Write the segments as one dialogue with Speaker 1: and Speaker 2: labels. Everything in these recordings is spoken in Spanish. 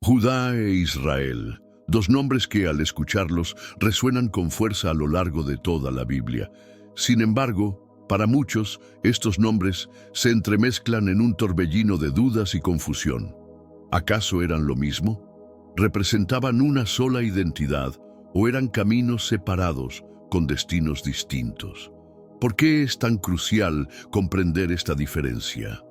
Speaker 1: Judá e Israel, dos nombres que al escucharlos resuenan con fuerza a lo largo de toda la Biblia. Sin embargo, para muchos, estos nombres se entremezclan en un torbellino de dudas y confusión. ¿Acaso eran lo mismo? ¿Representaban una sola identidad o eran caminos separados con destinos distintos? ¿Por qué es tan crucial comprender esta diferencia?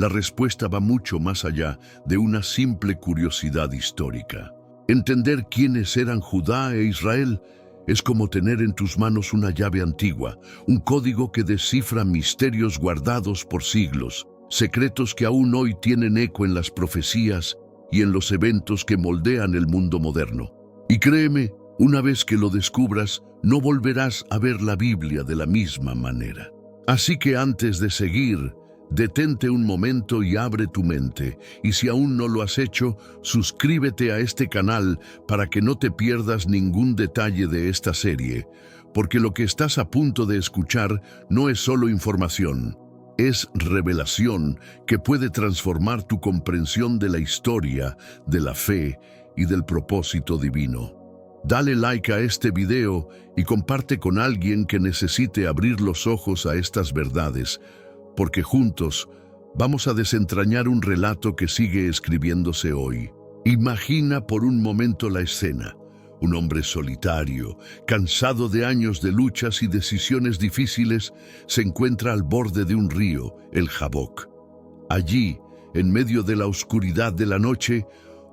Speaker 1: La respuesta va mucho más allá de una simple curiosidad histórica. Entender quiénes eran Judá e Israel es como tener en tus manos una llave antigua, un código que descifra misterios guardados por siglos, secretos que aún hoy tienen eco en las profecías y en los eventos que moldean el mundo moderno. Y créeme, una vez que lo descubras, no volverás a ver la Biblia de la misma manera. Así que antes de seguir, detente un momento y abre tu mente, y si aún no lo has hecho, suscríbete a este canal para que no te pierdas ningún detalle de esta serie, porque lo que estás a punto de escuchar no es solo información, es revelación que puede transformar tu comprensión de la historia, de la fe y del propósito divino. Dale like a este video y comparte con alguien que necesite abrir los ojos a estas verdades, porque juntos vamos a desentrañar un relato que sigue escribiéndose hoy. Imagina por un momento la escena. Un hombre solitario, cansado de años de luchas y decisiones difíciles, se encuentra al borde de un río, el Jaboc. Allí, en medio de la oscuridad de la noche,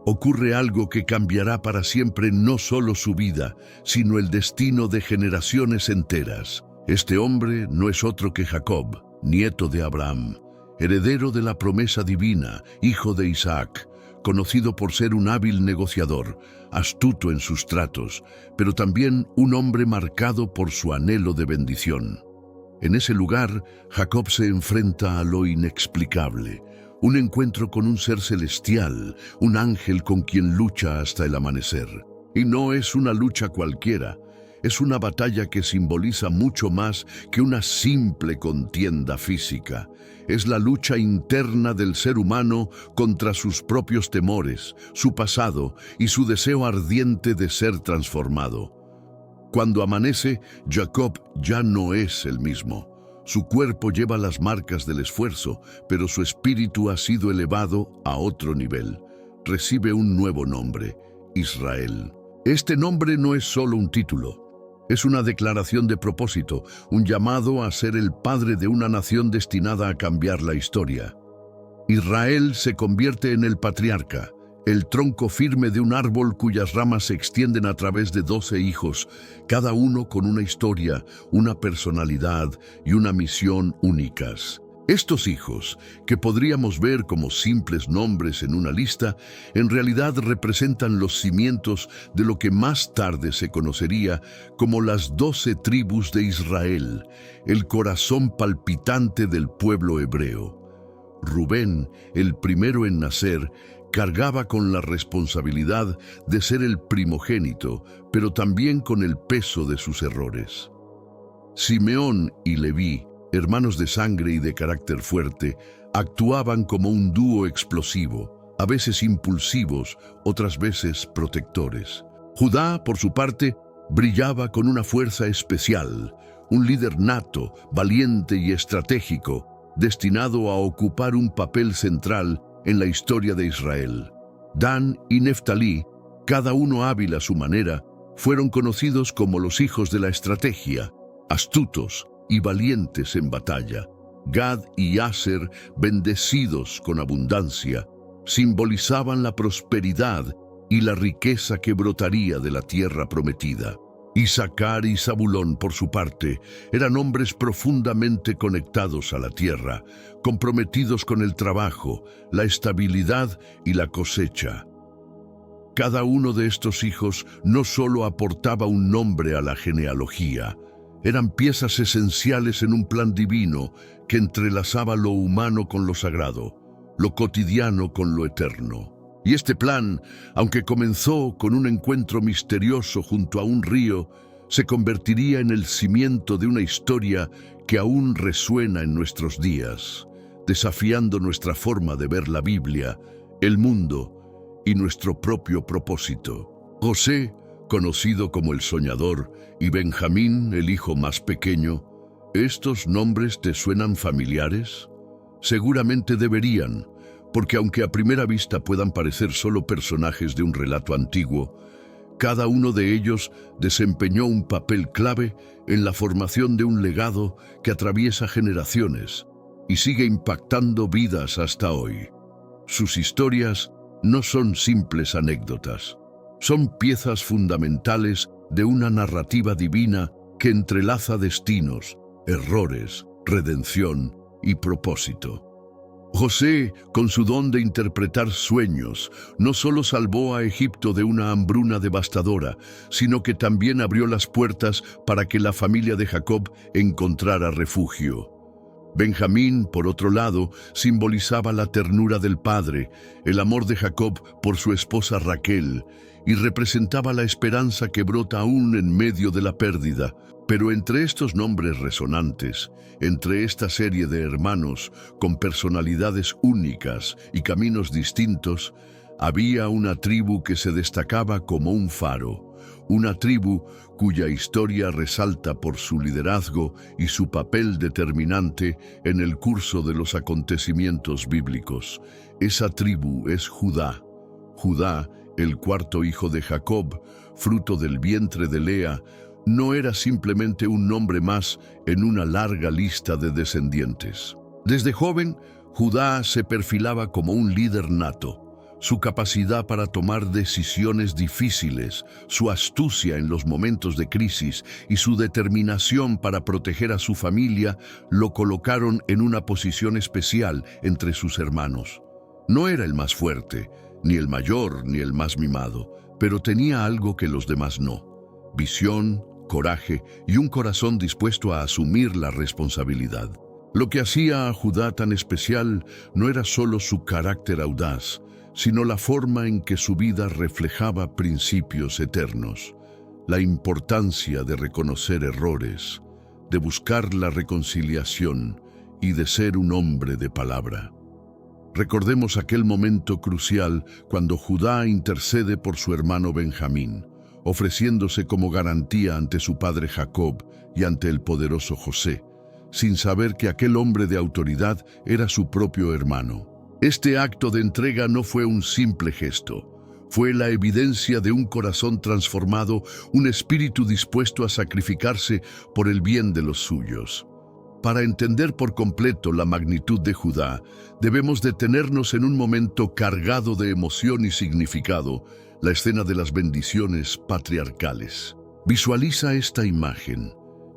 Speaker 1: ocurre algo que cambiará para siempre no solo su vida, sino el destino de generaciones enteras. Este hombre no es otro que Jacob, nieto de Abraham, heredero de la promesa divina, hijo de Isaac, conocido por ser un hábil negociador, astuto en sus tratos, pero también un hombre marcado por su anhelo de bendición. En ese lugar, Jacob se enfrenta a lo inexplicable, un encuentro con un ser celestial, un ángel con quien lucha hasta el amanecer. Y no es una lucha cualquiera, es una batalla que simboliza mucho más que una simple contienda física. Es la lucha interna del ser humano contra sus propios temores, su pasado y su deseo ardiente de ser transformado. Cuando amanece, Jacob ya no es el mismo. Su cuerpo lleva las marcas del esfuerzo, pero su espíritu ha sido elevado a otro nivel. Recibe un nuevo nombre, Israel. Este nombre no es solo un título. Es una declaración de propósito, un llamado a ser el padre de una nación destinada a cambiar la historia. Israel se convierte en el patriarca, el tronco firme de un árbol cuyas ramas se extienden a través de 12 hijos, cada uno con una historia, una personalidad y una misión únicas. Estos hijos, que podríamos ver como simples nombres en una lista, en realidad representan los cimientos de lo que más tarde se conocería como las 12 tribus de Israel, el corazón palpitante del pueblo hebreo. Rubén, el primero en nacer, cargaba con la responsabilidad de ser el primogénito, pero también con el peso de sus errores. Simeón y Leví, hermanos de sangre y de carácter fuerte, actuaban como un dúo explosivo, a veces impulsivos, otras veces protectores. Judá, por su parte, brillaba con una fuerza especial, un líder nato, valiente y estratégico, destinado a ocupar un papel central en la historia de Israel. Dan y Neftalí, cada uno hábil a su manera, fueron conocidos como los hijos de la estrategia, astutos y valientes en batalla. Gad y Aser, bendecidos con abundancia, simbolizaban la prosperidad y la riqueza que brotaría de la tierra prometida. Isaacar y Zabulón, por su parte, eran hombres profundamente conectados a la tierra, comprometidos con el trabajo, la estabilidad y la cosecha. Cada uno de estos hijos no solo aportaba un nombre a la genealogía, eran piezas esenciales en un plan divino que entrelazaba lo humano con lo sagrado, lo cotidiano con lo eterno. Y este plan, aunque comenzó con un encuentro misterioso junto a un río, se convertiría en el cimiento de una historia que aún resuena en nuestros días, desafiando nuestra forma de ver la Biblia, el mundo y nuestro propio propósito. José, conocido como el soñador, y Benjamín, el hijo más pequeño, ¿estos nombres te suenan familiares? Seguramente deberían, porque aunque a primera vista puedan parecer solo personajes de un relato antiguo, cada uno de ellos desempeñó un papel clave en la formación de un legado que atraviesa generaciones y sigue impactando vidas hasta hoy. Sus historias no son simples anécdotas, son piezas fundamentales de una narrativa divina que entrelaza destinos, errores, redención y propósito. José, con su don de interpretar sueños, no solo salvó a Egipto de una hambruna devastadora, sino que también abrió las puertas para que la familia de Jacob encontrara refugio. Benjamín, por otro lado, simbolizaba la ternura del padre, el amor de Jacob por su esposa Raquel, y representaba la esperanza que brota aún en medio de la pérdida. Pero entre estos nombres resonantes, entre esta serie de hermanos con personalidades únicas y caminos distintos, había una tribu que se destacaba como un faro, una tribu cuya historia resalta por su liderazgo y su papel determinante en el curso de los acontecimientos bíblicos. Esa tribu es Judá. Judá, el cuarto hijo de Jacob, fruto del vientre de Lea, no era simplemente un nombre más en una larga lista de descendientes. Desde joven, Judá se perfilaba como un líder nato. Su capacidad para tomar decisiones difíciles, su astucia en los momentos de crisis y su determinación para proteger a su familia lo colocaron en una posición especial entre sus hermanos. No era el más fuerte, ni el mayor, ni el más mimado, pero tenía algo que los demás no: visión, coraje y un corazón dispuesto a asumir la responsabilidad. Lo que hacía a Judá tan especial no era solo su carácter audaz, sino la forma en que su vida reflejaba principios eternos, la importancia de reconocer errores, de buscar la reconciliación y de ser un hombre de palabra. Recordemos aquel momento crucial cuando Judá intercede por su hermano Benjamín, ofreciéndose como garantía ante su padre Jacob y ante el poderoso José, sin saber que aquel hombre de autoridad era su propio hermano. Este acto de entrega no fue un simple gesto, fue la evidencia de un corazón transformado, un espíritu dispuesto a sacrificarse por el bien de los suyos. Para entender por completo la magnitud de Judá, debemos detenernos en un momento cargado de emoción y significado, la escena de las bendiciones patriarcales. Visualiza esta imagen.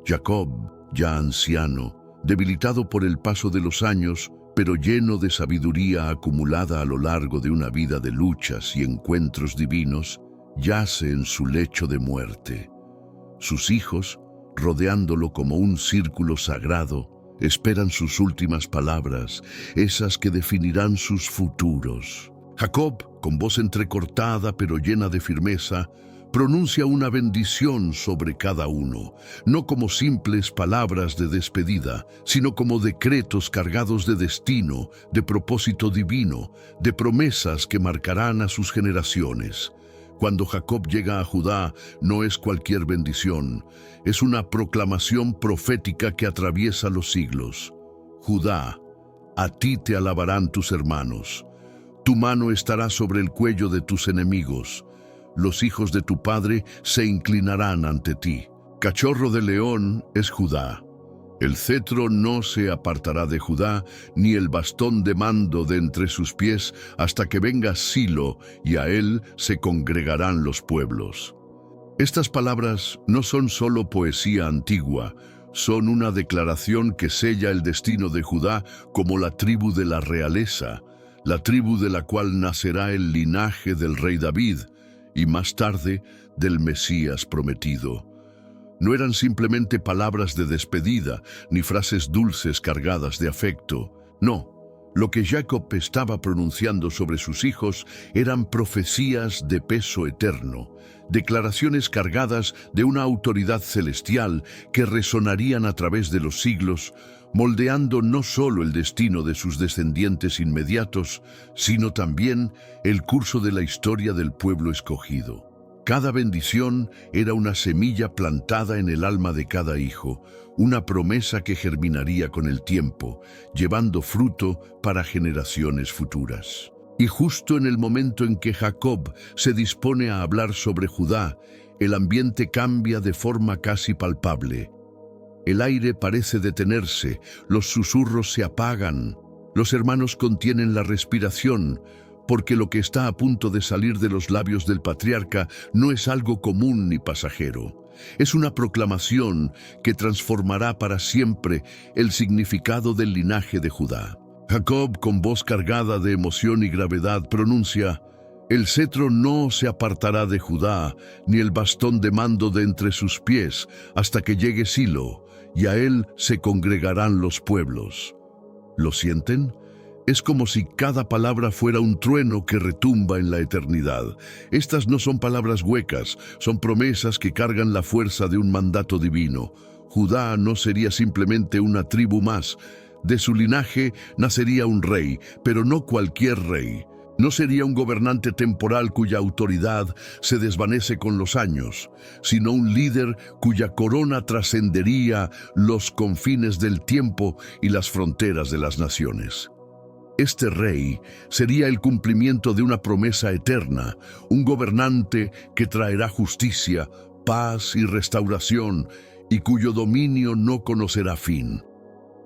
Speaker 1: Jacob, ya anciano, debilitado por el paso de los años, pero lleno de sabiduría acumulada a lo largo de una vida de luchas y encuentros divinos, yace en su lecho de muerte. Sus hijos, rodeándolo como un círculo sagrado, esperan sus últimas palabras, esas que definirán sus futuros. Jacob, con voz entrecortada pero llena de firmeza, pronuncia una bendición sobre cada uno, no como simples palabras de despedida, sino como decretos cargados de destino, de propósito divino, de promesas que marcarán a sus generaciones. Cuando Jacob llega a Judá, no es cualquier bendición, es una proclamación profética que atraviesa los siglos. Judá, a ti te alabarán tus hermanos. Tu mano estará sobre el cuello de tus enemigos. Los hijos de tu padre se inclinarán ante ti. Cachorro de león es Judá. El cetro no se apartará de Judá, ni el bastón de mando de entre sus pies, hasta que venga Silo, y a él se congregarán los pueblos. Estas palabras no son solo poesía antigua, son una declaración que sella el destino de Judá como la tribu de la realeza, la tribu de la cual nacerá el linaje del rey David, y más tarde del Mesías prometido. No eran simplemente palabras de despedida, ni frases dulces cargadas de afecto. No, lo que Jacob estaba pronunciando sobre sus hijos eran profecías de peso eterno, declaraciones cargadas de una autoridad celestial que resonarían a través de los siglos, moldeando no solo el destino de sus descendientes inmediatos, sino también el curso de la historia del pueblo escogido. Cada bendición era una semilla plantada en el alma de cada hijo, una promesa que germinaría con el tiempo, llevando fruto para generaciones futuras. Y justo en el momento en que Jacob se dispone a hablar sobre Judá, el ambiente cambia de forma casi palpable. El aire parece detenerse, los susurros se apagan, los hermanos contienen la respiración, porque lo que está a punto de salir de los labios del patriarca no es algo común ni pasajero. Es una proclamación que transformará para siempre el significado del linaje de Judá. Jacob, con voz cargada de emoción y gravedad, pronuncia: «El cetro no se apartará de Judá, ni el bastón de mando de entre sus pies, hasta que llegue Silo, y a él se congregarán los pueblos». ¿Lo sienten? Es como si cada palabra fuera un trueno que retumba en la eternidad. Estas no son palabras huecas, son promesas que cargan la fuerza de un mandato divino. Judá no sería simplemente una tribu más. De su linaje nacería un rey, pero no cualquier rey. No sería un gobernante temporal cuya autoridad se desvanece con los años, sino un líder cuya corona trascendería los confines del tiempo y las fronteras de las naciones. Este rey sería el cumplimiento de una promesa eterna, un gobernante que traerá justicia, paz y restauración, y cuyo dominio no conocerá fin.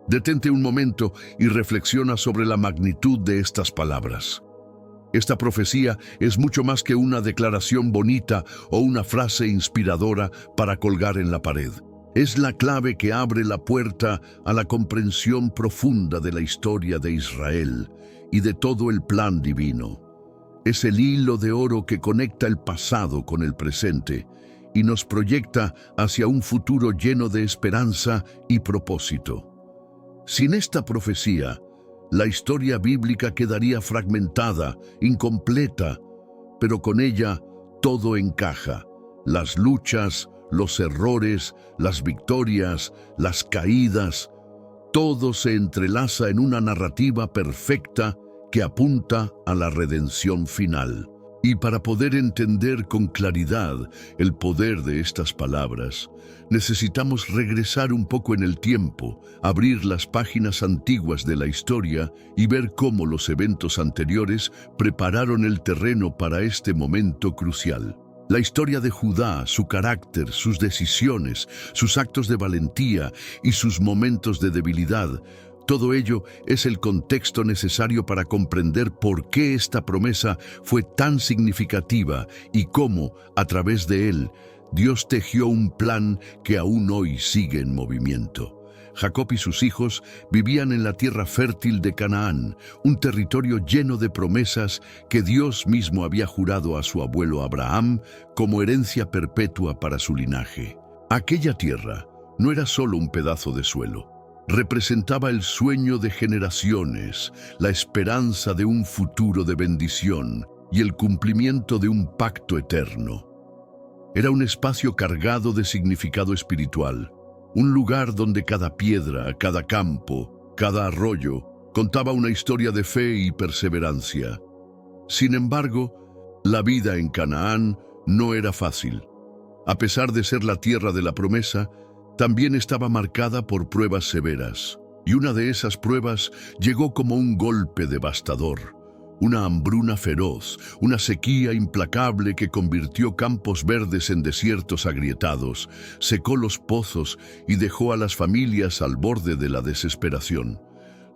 Speaker 1: Detente un momento y reflexiona sobre la magnitud de estas palabras. Esta profecía es mucho más que una declaración bonita o una frase inspiradora para colgar en la pared. Es la clave que abre la puerta a la comprensión profunda de la historia de Israel y de todo el plan divino. Es el hilo de oro que conecta el pasado con el presente y nos proyecta hacia un futuro lleno de esperanza y propósito. Sin esta profecía, la historia bíblica quedaría fragmentada, incompleta, pero con ella todo encaja: las luchas, los errores, las victorias, las caídas, todo se entrelaza en una narrativa perfecta que apunta a la redención final. Y para poder entender con claridad el poder de estas palabras, necesitamos regresar un poco en el tiempo, abrir las páginas antiguas de la historia y ver cómo los eventos anteriores prepararon el terreno para este momento crucial. La historia de Judá, su carácter, sus decisiones, sus actos de valentía y sus momentos de debilidad, todo ello es el contexto necesario para comprender por qué esta promesa fue tan significativa y cómo, a través de él, Dios tejió un plan que aún hoy sigue en movimiento. Jacob y sus hijos vivían en la tierra fértil de Canaán, un territorio lleno de promesas que Dios mismo había jurado a su abuelo Abraham como herencia perpetua para su linaje. Aquella tierra no era solo un pedazo de suelo. Representaba el sueño de generaciones, la esperanza de un futuro de bendición y el cumplimiento de un pacto eterno. Era un espacio cargado de significado espiritual, un lugar donde cada piedra, cada campo, cada arroyo contaba una historia de fe y perseverancia. Sin embargo, la vida en Canaán no era fácil. A pesar de ser la tierra de la promesa, también estaba marcada por pruebas severas, y una de esas pruebas llegó como un golpe devastador. Una hambruna feroz, una sequía implacable que convirtió campos verdes en desiertos agrietados, secó los pozos y dejó a las familias al borde de la desesperación.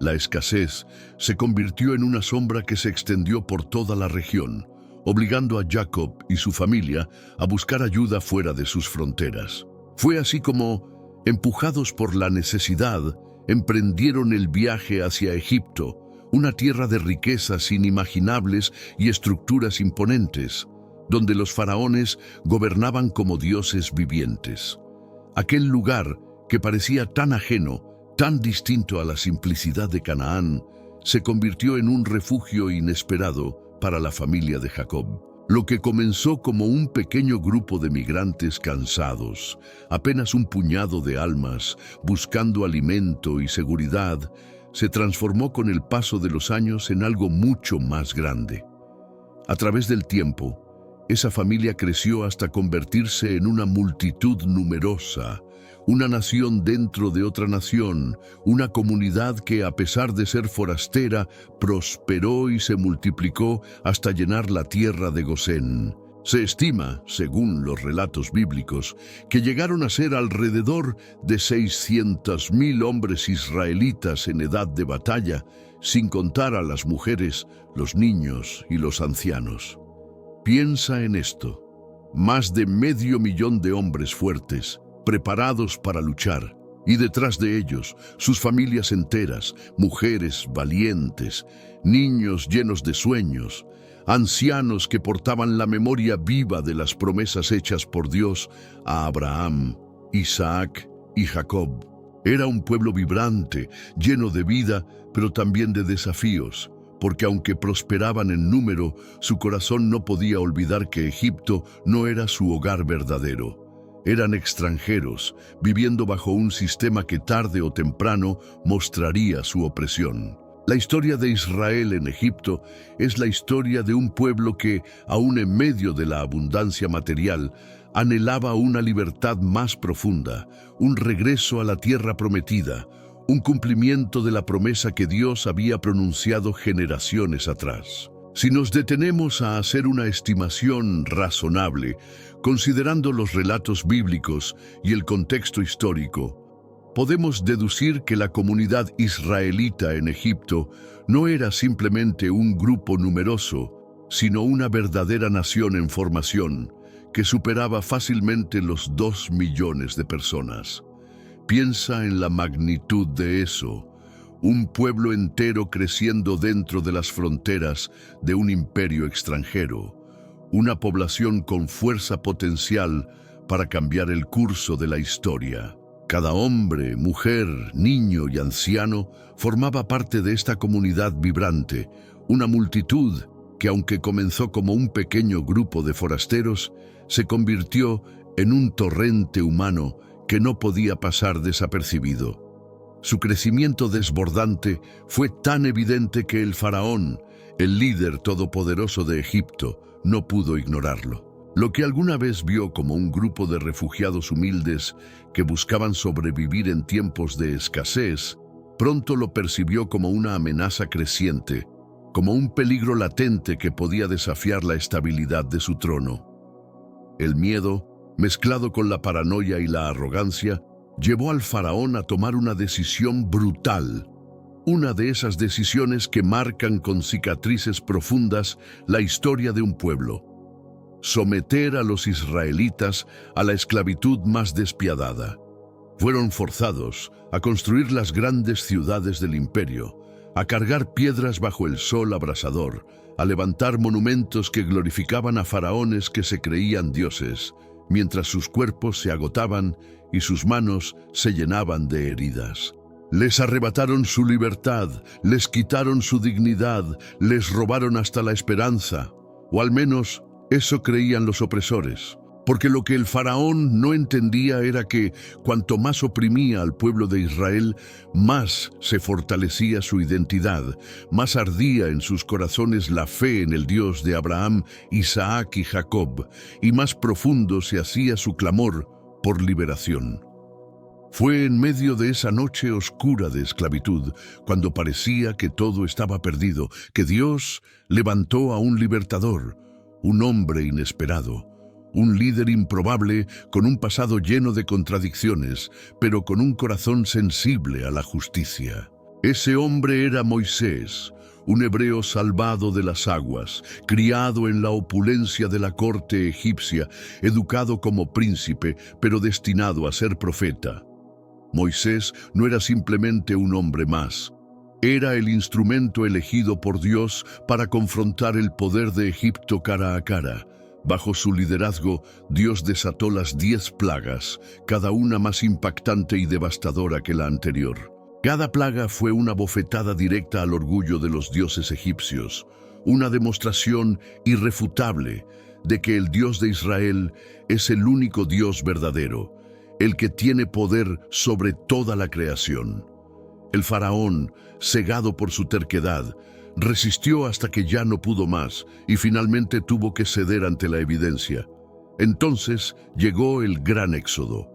Speaker 1: La escasez se convirtió en una sombra que se extendió por toda la región, obligando a Jacob y su familia a buscar ayuda fuera de sus fronteras. Fue así como, empujados por la necesidad, emprendieron el viaje hacia Egipto, una tierra de riquezas inimaginables y estructuras imponentes, donde los faraones gobernaban como dioses vivientes. Aquel lugar, que parecía tan ajeno, tan distinto a la simplicidad de Canaán, se convirtió en un refugio inesperado para la familia de Jacob. Lo que comenzó como un pequeño grupo de migrantes cansados, apenas un puñado de almas buscando alimento y seguridad, se transformó con el paso de los años en algo mucho más grande. A través del tiempo, esa familia creció hasta convertirse en una multitud numerosa, una nación dentro de otra nación, una comunidad que, a pesar de ser forastera, prosperó y se multiplicó hasta llenar la tierra de Gosén. Se estima, según los relatos bíblicos, que llegaron a ser alrededor de 600.000 hombres israelitas en edad de batalla, sin contar a las mujeres, los niños y los ancianos. Piensa en esto: más de 500.000 de hombres fuertes, preparados para luchar, y detrás de ellos sus familias enteras, mujeres valientes, niños llenos de sueños, ancianos que portaban la memoria viva de las promesas hechas por Dios a Abraham, Isaac y Jacob. Era un pueblo vibrante, lleno de vida, pero también de desafíos, porque aunque prosperaban en número, su corazón no podía olvidar que Egipto no era su hogar verdadero. Eran extranjeros, viviendo bajo un sistema que tarde o temprano mostraría su opresión. La historia de Israel en Egipto es la historia de un pueblo que, aun en medio de la abundancia material, anhelaba una libertad más profunda, un regreso a la tierra prometida, un cumplimiento de la promesa que Dios había pronunciado generaciones atrás. Si nos detenemos a hacer una estimación razonable, considerando los relatos bíblicos y el contexto histórico, podemos deducir que la comunidad israelita en Egipto no era simplemente un grupo numeroso, sino una verdadera nación en formación, que superaba fácilmente los 2 millones de personas. Piensa en la magnitud de eso. Un pueblo entero creciendo dentro de las fronteras de un imperio extranjero, una población con fuerza potencial para cambiar el curso de la historia. Cada hombre, mujer, niño y anciano formaba parte de esta comunidad vibrante, una multitud que, aunque comenzó como un pequeño grupo de forasteros, se convirtió en un torrente humano que no podía pasar desapercibido. Su crecimiento desbordante fue tan evidente que el faraón, el líder todopoderoso de Egipto, no pudo ignorarlo. Lo que alguna vez vio como un grupo de refugiados humildes que buscaban sobrevivir en tiempos de escasez, pronto lo percibió como una amenaza creciente, como un peligro latente que podía desafiar la estabilidad de su trono. El miedo, mezclado con la paranoia y la arrogancia, llevó al faraón a tomar una decisión brutal, una de esas decisiones que marcan con cicatrices profundas la historia de un pueblo: someter a los israelitas a la esclavitud más despiadada. Fueron forzados a construir las grandes ciudades del imperio, a cargar piedras bajo el sol abrasador, a levantar monumentos que glorificaban a faraones que se creían dioses, mientras sus cuerpos se agotaban y sus manos se llenaban de heridas. Les arrebataron su libertad, les quitaron su dignidad, les robaron hasta la esperanza, o al menos eso creían los opresores, porque lo que el faraón no entendía era que cuanto más oprimía al pueblo de Israel, más se fortalecía su identidad, más ardía en sus corazones la fe en el Dios de Abraham, Isaac y Jacob, y más profundo se hacía su clamor por liberación. Fue en medio de esa noche oscura de esclavitud, cuando parecía que todo estaba perdido, que Dios levantó a un libertador, un hombre inesperado, un líder improbable con un pasado lleno de contradicciones, pero con un corazón sensible a la justicia. Ese hombre era Moisés, un hebreo salvado de las aguas, criado en la opulencia de la corte egipcia, educado como príncipe, pero destinado a ser profeta. Moisés no era simplemente un hombre más. Era el instrumento elegido por Dios para confrontar el poder de Egipto cara a cara. Bajo su liderazgo, Dios desató las 10 plagas, cada una más impactante y devastadora que la anterior. Cada plaga fue una bofetada directa al orgullo de los dioses egipcios, una demostración irrefutable de que el Dios de Israel es el único Dios verdadero, el que tiene poder sobre toda la creación. El faraón, cegado por su terquedad, resistió hasta que ya no pudo más y finalmente tuvo que ceder ante la evidencia. Entonces llegó el gran éxodo,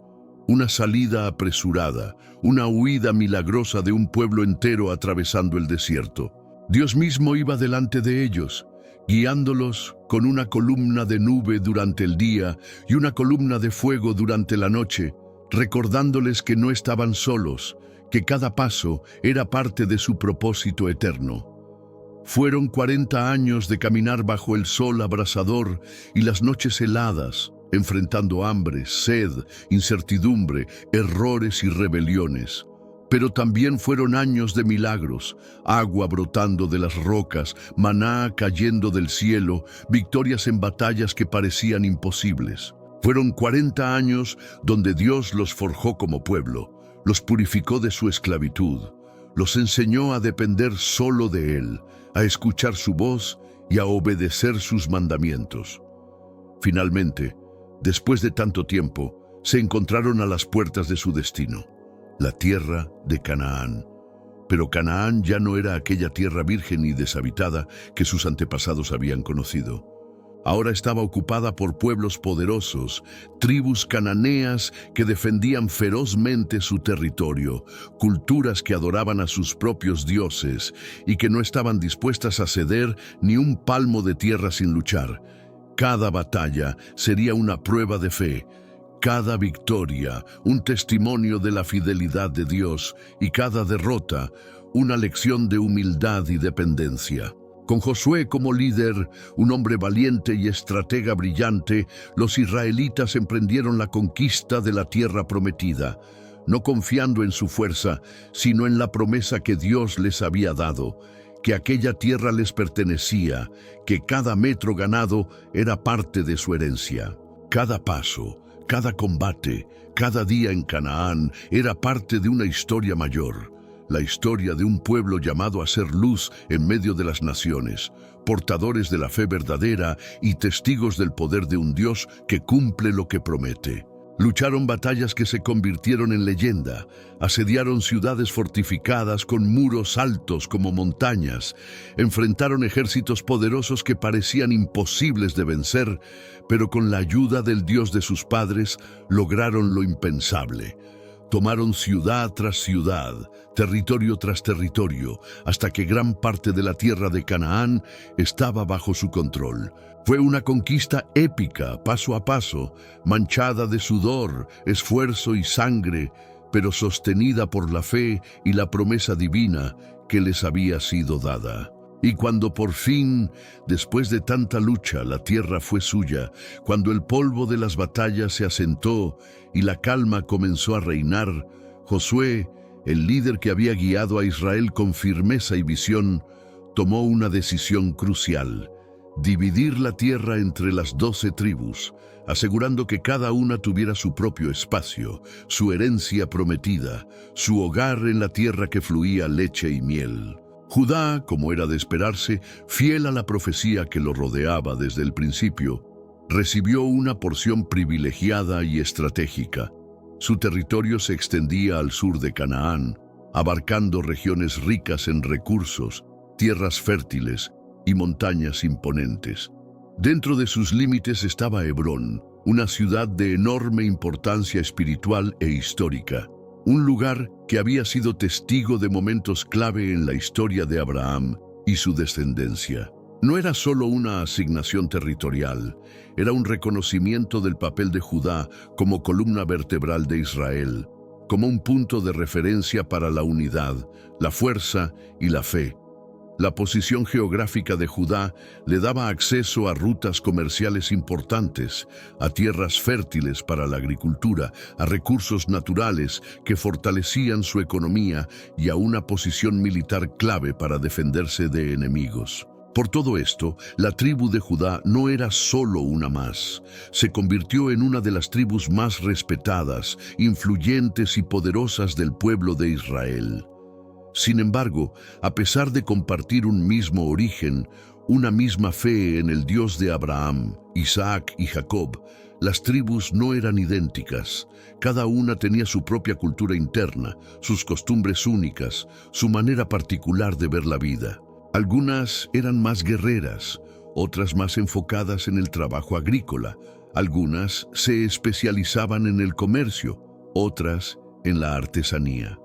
Speaker 1: una salida apresurada, una huida milagrosa de un pueblo entero atravesando el desierto. Dios mismo iba delante de ellos, guiándolos con una columna de nube durante el día y una columna de fuego durante la noche, recordándoles que no estaban solos, que cada paso era parte de su propósito eterno. Fueron 40 años de caminar bajo el sol abrasador y las noches heladas, enfrentando hambre, sed, incertidumbre, errores y rebeliones. Pero también fueron años de milagros, agua brotando de las rocas, maná cayendo del cielo, victorias en batallas que parecían imposibles. Fueron 40 años donde Dios los forjó como pueblo, los purificó de su esclavitud, los enseñó a depender solo de Él, a escuchar su voz y a obedecer sus mandamientos. Finalmente, después de tanto tiempo, se encontraron a las puertas de su destino, la tierra de Canaán. Pero Canaán ya no era aquella tierra virgen y deshabitada que sus antepasados habían conocido. Ahora estaba ocupada por pueblos poderosos, tribus cananeas que defendían ferozmente su territorio, culturas que adoraban a sus propios dioses y que no estaban dispuestas a ceder ni un palmo de tierra sin luchar. Cada batalla sería una prueba de fe, cada victoria un testimonio de la fidelidad de Dios y cada derrota una lección de humildad y dependencia. Con Josué como líder, un hombre valiente y estratega brillante, los israelitas emprendieron la conquista de la tierra prometida, no confiando en su fuerza, sino en la promesa que Dios les había dado, que aquella tierra les pertenecía, que cada metro ganado era parte de su herencia. Cada paso, cada combate, cada día en Canaán era parte de una historia mayor. La historia de un pueblo llamado a ser luz en medio de las naciones, portadores de la fe verdadera y testigos del poder de un Dios que cumple lo que promete. Lucharon batallas que se convirtieron en leyenda, asediaron ciudades fortificadas con muros altos como montañas, enfrentaron ejércitos poderosos que parecían imposibles de vencer, pero con la ayuda del Dios de sus padres lograron lo impensable. Tomaron ciudad tras ciudad, territorio tras territorio, hasta que gran parte de la tierra de Canaán estaba bajo su control. Fue una conquista épica, paso a paso, manchada de sudor, esfuerzo y sangre, pero sostenida por la fe y la promesa divina que les había sido dada. Y cuando por fin, después de tanta lucha, la tierra fue suya, cuando el polvo de las batallas se asentó y la calma comenzó a reinar, Josué, el líder que había guiado a Israel con firmeza y visión, tomó una decisión crucial: dividir la tierra entre las 12 tribus, asegurando que cada una tuviera su propio espacio, su herencia prometida, su hogar en la tierra que fluía leche y miel. Judá, como era de esperarse, fiel a la profecía que lo rodeaba desde el principio, recibió una porción privilegiada y estratégica. Su territorio se extendía al sur de Canaán, abarcando regiones ricas en recursos, tierras fértiles y montañas imponentes. Dentro de sus límites estaba Hebrón, una ciudad de enorme importancia espiritual e histórica, un lugar que había sido testigo de momentos clave en la historia de Abraham y su descendencia. No era solo una asignación territorial, era un reconocimiento del papel de Judá como columna vertebral de Israel, como un punto de referencia para la unidad, la fuerza y la fe. La posición geográfica de Judá le daba acceso a rutas comerciales importantes, a tierras fértiles para la agricultura, a recursos naturales que fortalecían su economía y a una posición militar clave para defenderse de enemigos. Por todo esto, la tribu de Judá no era solo una más. Se convirtió en una de las tribus más respetadas, influyentes y poderosas del pueblo de Israel. Sin embargo, a pesar de compartir un mismo origen, una misma fe en el Dios de Abraham, Isaac y Jacob, las tribus no eran idénticas. Cada una tenía su propia cultura interna, sus costumbres únicas, su manera particular de ver la vida. Algunas eran más guerreras, otras más enfocadas en el trabajo agrícola. Algunas se especializaban en el comercio, otras en la artesanía.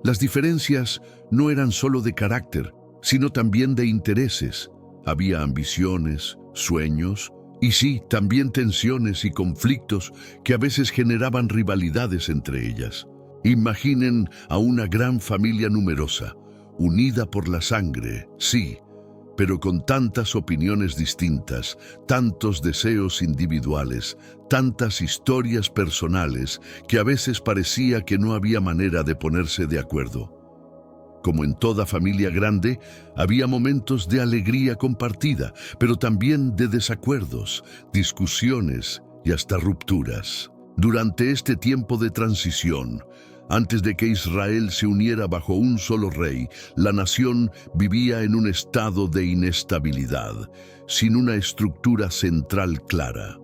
Speaker 1: Las diferencias no eran solo de carácter, sino también de intereses. Había ambiciones, sueños y sí, también tensiones y conflictos que a veces generaban rivalidades entre ellas. Imaginen a una gran familia numerosa, unida por la sangre, sí, pero con tantas opiniones distintas, tantos deseos individuales, tantas historias personales, que a veces parecía que no había manera de ponerse de acuerdo. Como en toda familia grande, había momentos de alegría compartida, pero también de desacuerdos, discusiones y hasta rupturas. Durante este tiempo de transición, antes de que Israel se uniera bajo un solo rey, la nación vivía en un estado de inestabilidad, sin una estructura central clara.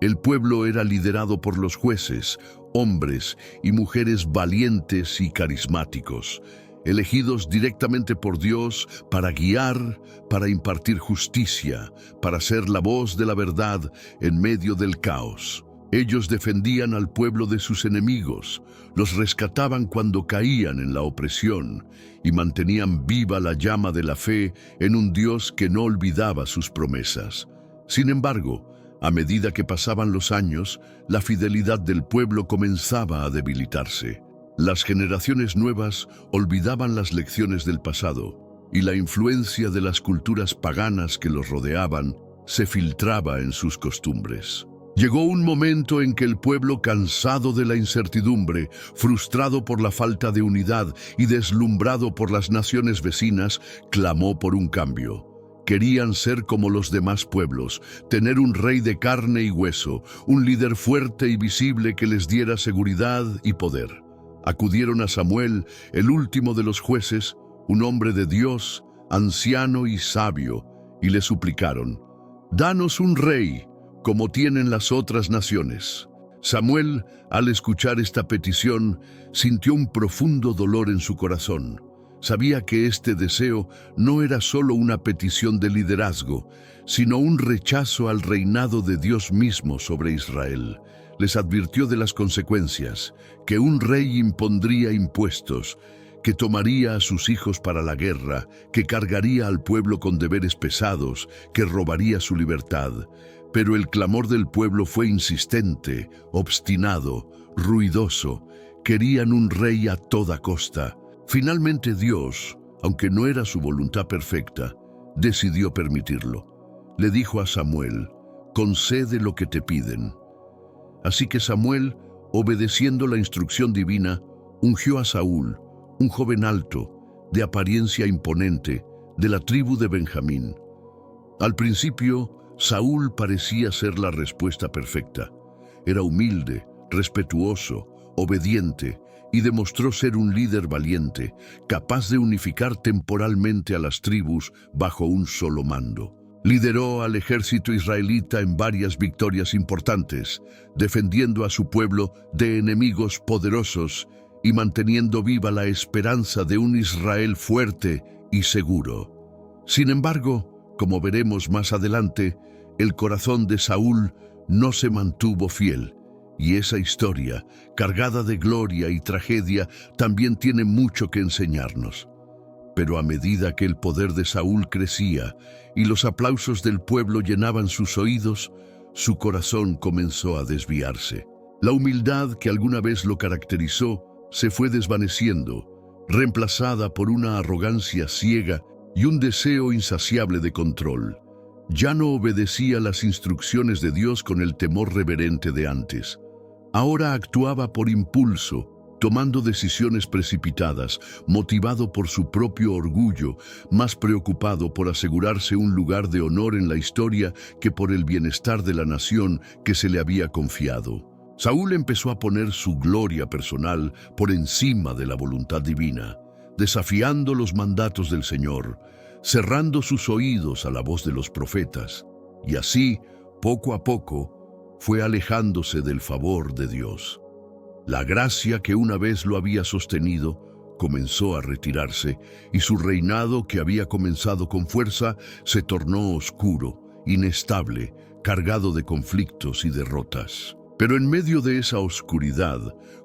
Speaker 1: El pueblo era liderado por los jueces, hombres y mujeres valientes y carismáticos, elegidos directamente por Dios para guiar, para impartir justicia, para ser la voz de la verdad en medio del caos. Ellos defendían al pueblo de sus enemigos, los rescataban cuando caían en la opresión y mantenían viva la llama de la fe en un Dios que no olvidaba sus promesas. Sin embargo, a medida que pasaban los años, la fidelidad del pueblo comenzaba a debilitarse. Las generaciones nuevas olvidaban las lecciones del pasado y la influencia de las culturas paganas que los rodeaban se filtraba en sus costumbres. Llegó un momento en que el pueblo, cansado de la incertidumbre, frustrado por la falta de unidad y deslumbrado por las naciones vecinas, clamó por un cambio. Querían ser como los demás pueblos, tener un rey de carne y hueso, un líder fuerte y visible que les diera seguridad y poder. Acudieron a Samuel, el último de los jueces, un hombre de Dios, anciano y sabio, y le suplicaron: «Danos un rey, como tienen las otras naciones». Samuel, al escuchar esta petición, sintió un profundo dolor en su corazón. Sabía que este deseo no era solo una petición de liderazgo, sino un rechazo al reinado de Dios mismo sobre Israel. Les advirtió de las consecuencias, que un rey impondría impuestos, que tomaría a sus hijos para la guerra, que cargaría al pueblo con deberes pesados, que robaría su libertad. Pero el clamor del pueblo fue insistente, obstinado, ruidoso. Querían un rey a toda costa. Finalmente Dios, aunque no era su voluntad perfecta, decidió permitirlo. Le dijo a Samuel: «Concede lo que te piden». Así que Samuel, obedeciendo la instrucción divina, ungió a Saúl, un joven alto, de apariencia imponente, de la tribu de Benjamín. Al principio, Saúl parecía ser la respuesta perfecta. Era humilde, respetuoso, obediente, y demostró ser un líder valiente, capaz de unificar temporalmente a las tribus bajo un solo mando. Lideró al ejército israelita en varias victorias importantes, defendiendo a su pueblo de enemigos poderosos y manteniendo viva la esperanza de un Israel fuerte y seguro. Sin embargo, como veremos más adelante, el corazón de Saúl no se mantuvo fiel, y esa historia, cargada de gloria y tragedia, también tiene mucho que enseñarnos. Pero a medida que el poder de Saúl crecía y los aplausos del pueblo llenaban sus oídos, su corazón comenzó a desviarse. La humildad que alguna vez lo caracterizó se fue desvaneciendo, reemplazada por una arrogancia ciega y un deseo insaciable de control. Ya no obedecía las instrucciones de Dios con el temor reverente de antes. Ahora actuaba por impulso, tomando decisiones precipitadas, motivado por su propio orgullo, más preocupado por asegurarse un lugar de honor en la historia que por el bienestar de la nación que se le había confiado. Saúl empezó a poner su gloria personal por encima de la voluntad divina, desafiando los mandatos del Señor. cerrando sus oídos a la voz de los profetas, y así, poco a poco, fue alejándose del favor de Dios. La gracia que una vez lo había sostenido comenzó a retirarse, y su reinado, que había comenzado con fuerza, se tornó oscuro, inestable, cargado de conflictos y derrotas. Pero en medio de esa oscuridad,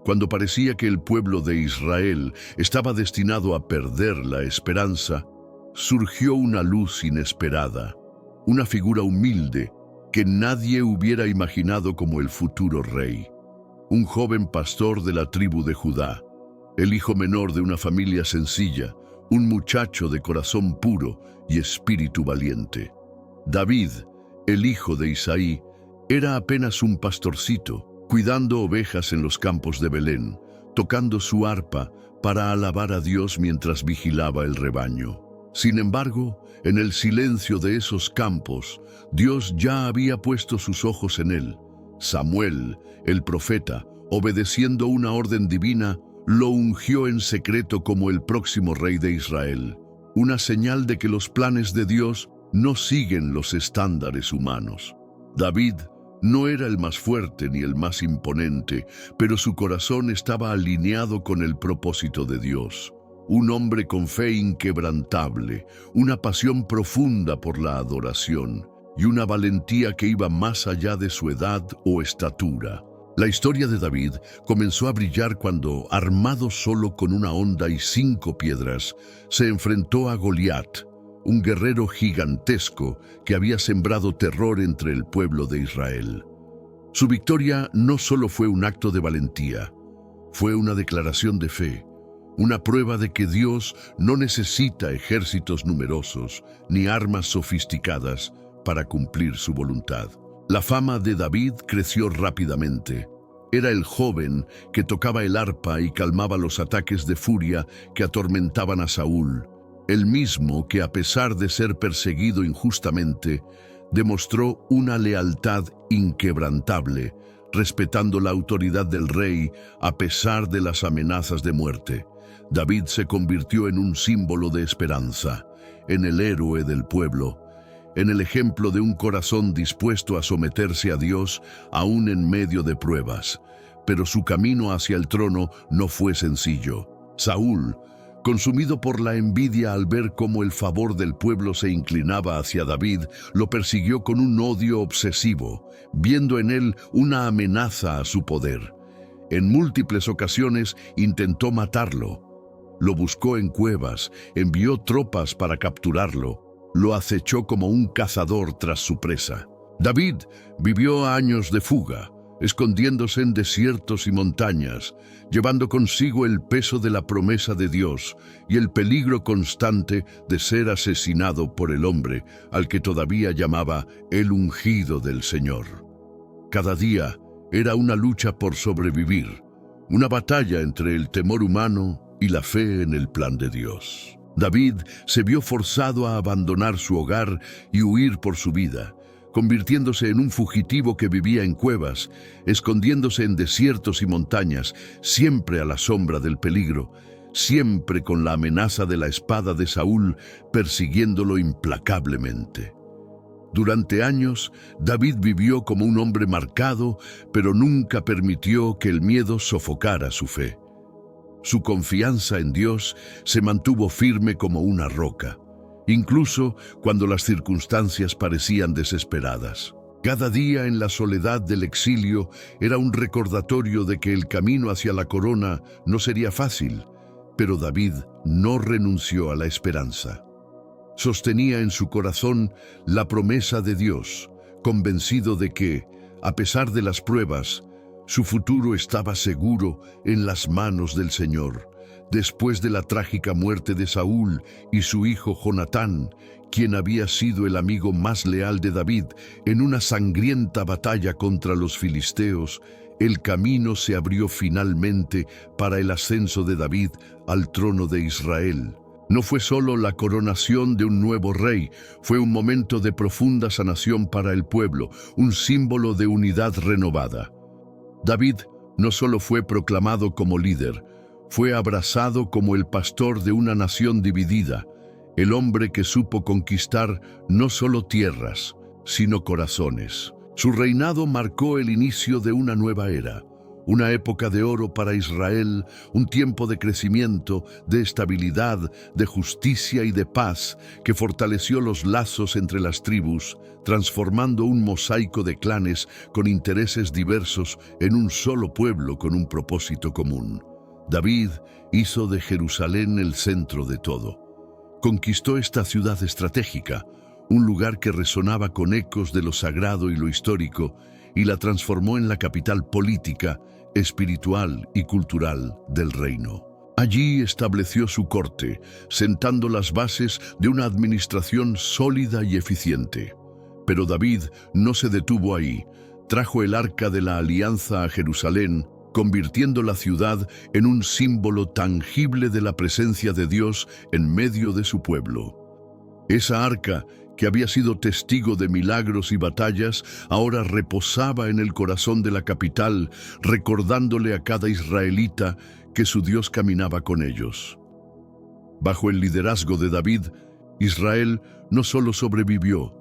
Speaker 1: cuando parecía que el pueblo de Israel estaba destinado a perder la esperanza, surgió una luz inesperada, una figura humilde que nadie hubiera imaginado como el futuro rey. Un joven pastor de la tribu de Judá, el hijo menor de una familia sencilla, un muchacho de corazón puro y espíritu valiente. David, el hijo de Isaí, era apenas un pastorcito, cuidando ovejas en los campos de Belén, tocando su arpa para alabar a Dios mientras vigilaba el rebaño. Sin embargo, en el silencio de esos campos, Dios ya había puesto sus ojos en él. Samuel, el profeta, obedeciendo una orden divina, lo ungió en secreto como el próximo rey de Israel, una señal de que los planes de Dios no siguen los estándares humanos. David no era el más fuerte ni el más imponente, pero su corazón estaba alineado con el propósito de Dios. Un hombre con fe inquebrantable, una pasión profunda por la adoración y una valentía que iba más allá de su edad o estatura. La historia de David comenzó a brillar cuando, armado solo con una honda y 5 piedras, se enfrentó a Goliat, un guerrero gigantesco que había sembrado terror entre el pueblo de Israel. Su victoria no solo fue un acto de valentía, fue una declaración de fe, una prueba de que Dios no necesita ejércitos numerosos ni armas sofisticadas para cumplir su voluntad. La fama de David creció rápidamente. Era el joven que tocaba el arpa y calmaba los ataques de furia que atormentaban a Saúl, el mismo que, a pesar de ser perseguido injustamente, demostró una lealtad inquebrantable, respetando la autoridad del rey a pesar de las amenazas de muerte. David se convirtió en un símbolo de esperanza, en el héroe del pueblo, en el ejemplo de un corazón dispuesto a someterse a Dios aún en medio de pruebas. Pero su camino hacia el trono no fue sencillo. Saúl, consumido por la envidia al ver cómo el favor del pueblo se inclinaba hacia David, lo persiguió con un odio obsesivo, viendo en él una amenaza a su poder. En múltiples ocasiones intentó matarlo. Lo buscó en cuevas, envió tropas para capturarlo, lo acechó como un cazador tras su presa. David vivió años de fuga, escondiéndose en desiertos y montañas, llevando consigo el peso de la promesa de Dios y el peligro constante de ser asesinado por el hombre al que todavía llamaba el ungido del Señor. Cada día era una lucha por sobrevivir, una batalla entre el temor humano y la fe en el plan de Dios. David se vio forzado a abandonar su hogar y huir por su vida, convirtiéndose en un fugitivo que vivía en cuevas, escondiéndose en desiertos y montañas, siempre a la sombra del peligro, siempre con la amenaza de la espada de Saúl persiguiéndolo implacablemente. Durante años, David vivió como un hombre marcado, pero nunca permitió que el miedo sofocara su fe. Su confianza en Dios se mantuvo firme como una roca, incluso cuando las circunstancias parecían desesperadas. Cada día en la soledad del exilio era un recordatorio de que el camino hacia la corona no sería fácil, pero David no renunció a la esperanza. Sostenía en su corazón la promesa de Dios, convencido de que, a pesar de las pruebas, su futuro estaba seguro en las manos del Señor. Después de la trágica muerte de Saúl y su hijo Jonatán, quien había sido el amigo más leal de David en una sangrienta batalla contra los filisteos, el camino se abrió finalmente para el ascenso de David al trono de Israel. No fue solo la coronación de un nuevo rey, fue un momento de profunda sanación para el pueblo, un símbolo de unidad renovada. David no solo fue proclamado como líder, fue abrazado como el pastor de una nación dividida, el hombre que supo conquistar no solo tierras, sino corazones. Su reinado marcó el inicio de una nueva era, una época de oro para Israel, un tiempo de crecimiento, de estabilidad, de justicia y de paz que fortaleció los lazos entre las tribus, transformando un mosaico de clanes con intereses diversos en un solo pueblo con un propósito común. David hizo de Jerusalén el centro de todo. Conquistó esta ciudad estratégica, un lugar que resonaba con ecos de lo sagrado y lo histórico, y la transformó en la capital política, espiritual y cultural del reino. Allí estableció su corte, sentando las bases de una administración sólida y eficiente. Pero David no se detuvo ahí. Trajo el Arca de la Alianza a Jerusalén, convirtiendo la ciudad en un símbolo tangible de la presencia de Dios en medio de su pueblo. Esa arca, que había sido testigo de milagros y batallas, ahora reposaba en el corazón de la capital, recordándole a cada israelita que su Dios caminaba con ellos. Bajo el liderazgo de David, Israel no solo sobrevivió,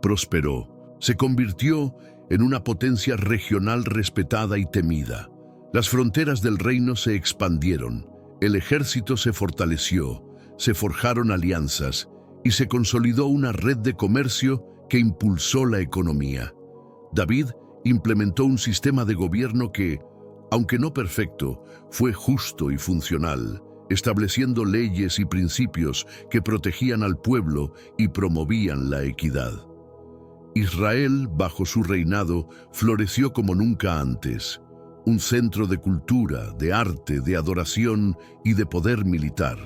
Speaker 1: prosperó, se convirtió en una potencia regional respetada y temida. Las fronteras del reino se expandieron, el ejército se fortaleció, se forjaron alianzas, y se consolidó una red de comercio que impulsó la economía. David implementó un sistema de gobierno que, aunque no perfecto, fue justo y funcional, estableciendo leyes y principios que protegían al pueblo y promovían la equidad. Israel, bajo su reinado, floreció como nunca antes, un centro de cultura, de arte, de adoración y de poder militar.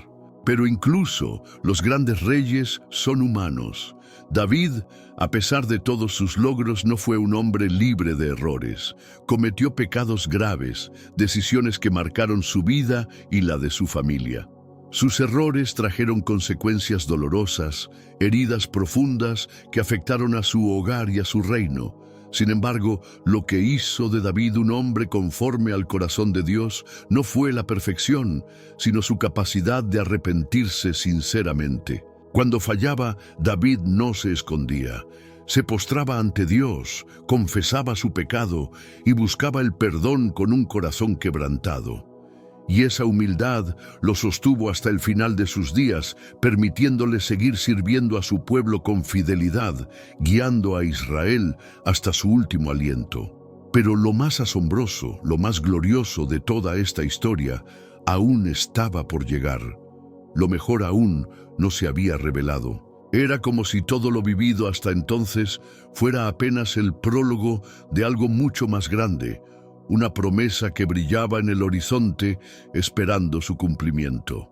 Speaker 1: Pero incluso los grandes reyes son humanos. David, a pesar de todos sus logros, no fue un hombre libre de errores. Cometió pecados graves, decisiones que marcaron su vida y la de su familia. Sus errores trajeron consecuencias dolorosas, heridas profundas que afectaron a su hogar y a su reino. Sin embargo, lo que hizo de David un hombre conforme al corazón de Dios no fue la perfección, sino su capacidad de arrepentirse sinceramente. Cuando fallaba, David no se escondía. Se postraba ante Dios, confesaba su pecado y buscaba el perdón con un corazón quebrantado. Y esa humildad lo sostuvo hasta el final de sus días, permitiéndole seguir sirviendo a su pueblo con fidelidad, guiando a Israel hasta su último aliento. Pero lo más asombroso, lo más glorioso de toda esta historia, aún estaba por llegar. Lo mejor aún no se había revelado. Era como si todo lo vivido hasta entonces fuera apenas el prólogo de algo mucho más grande, una promesa que brillaba en el horizonte esperando su cumplimiento.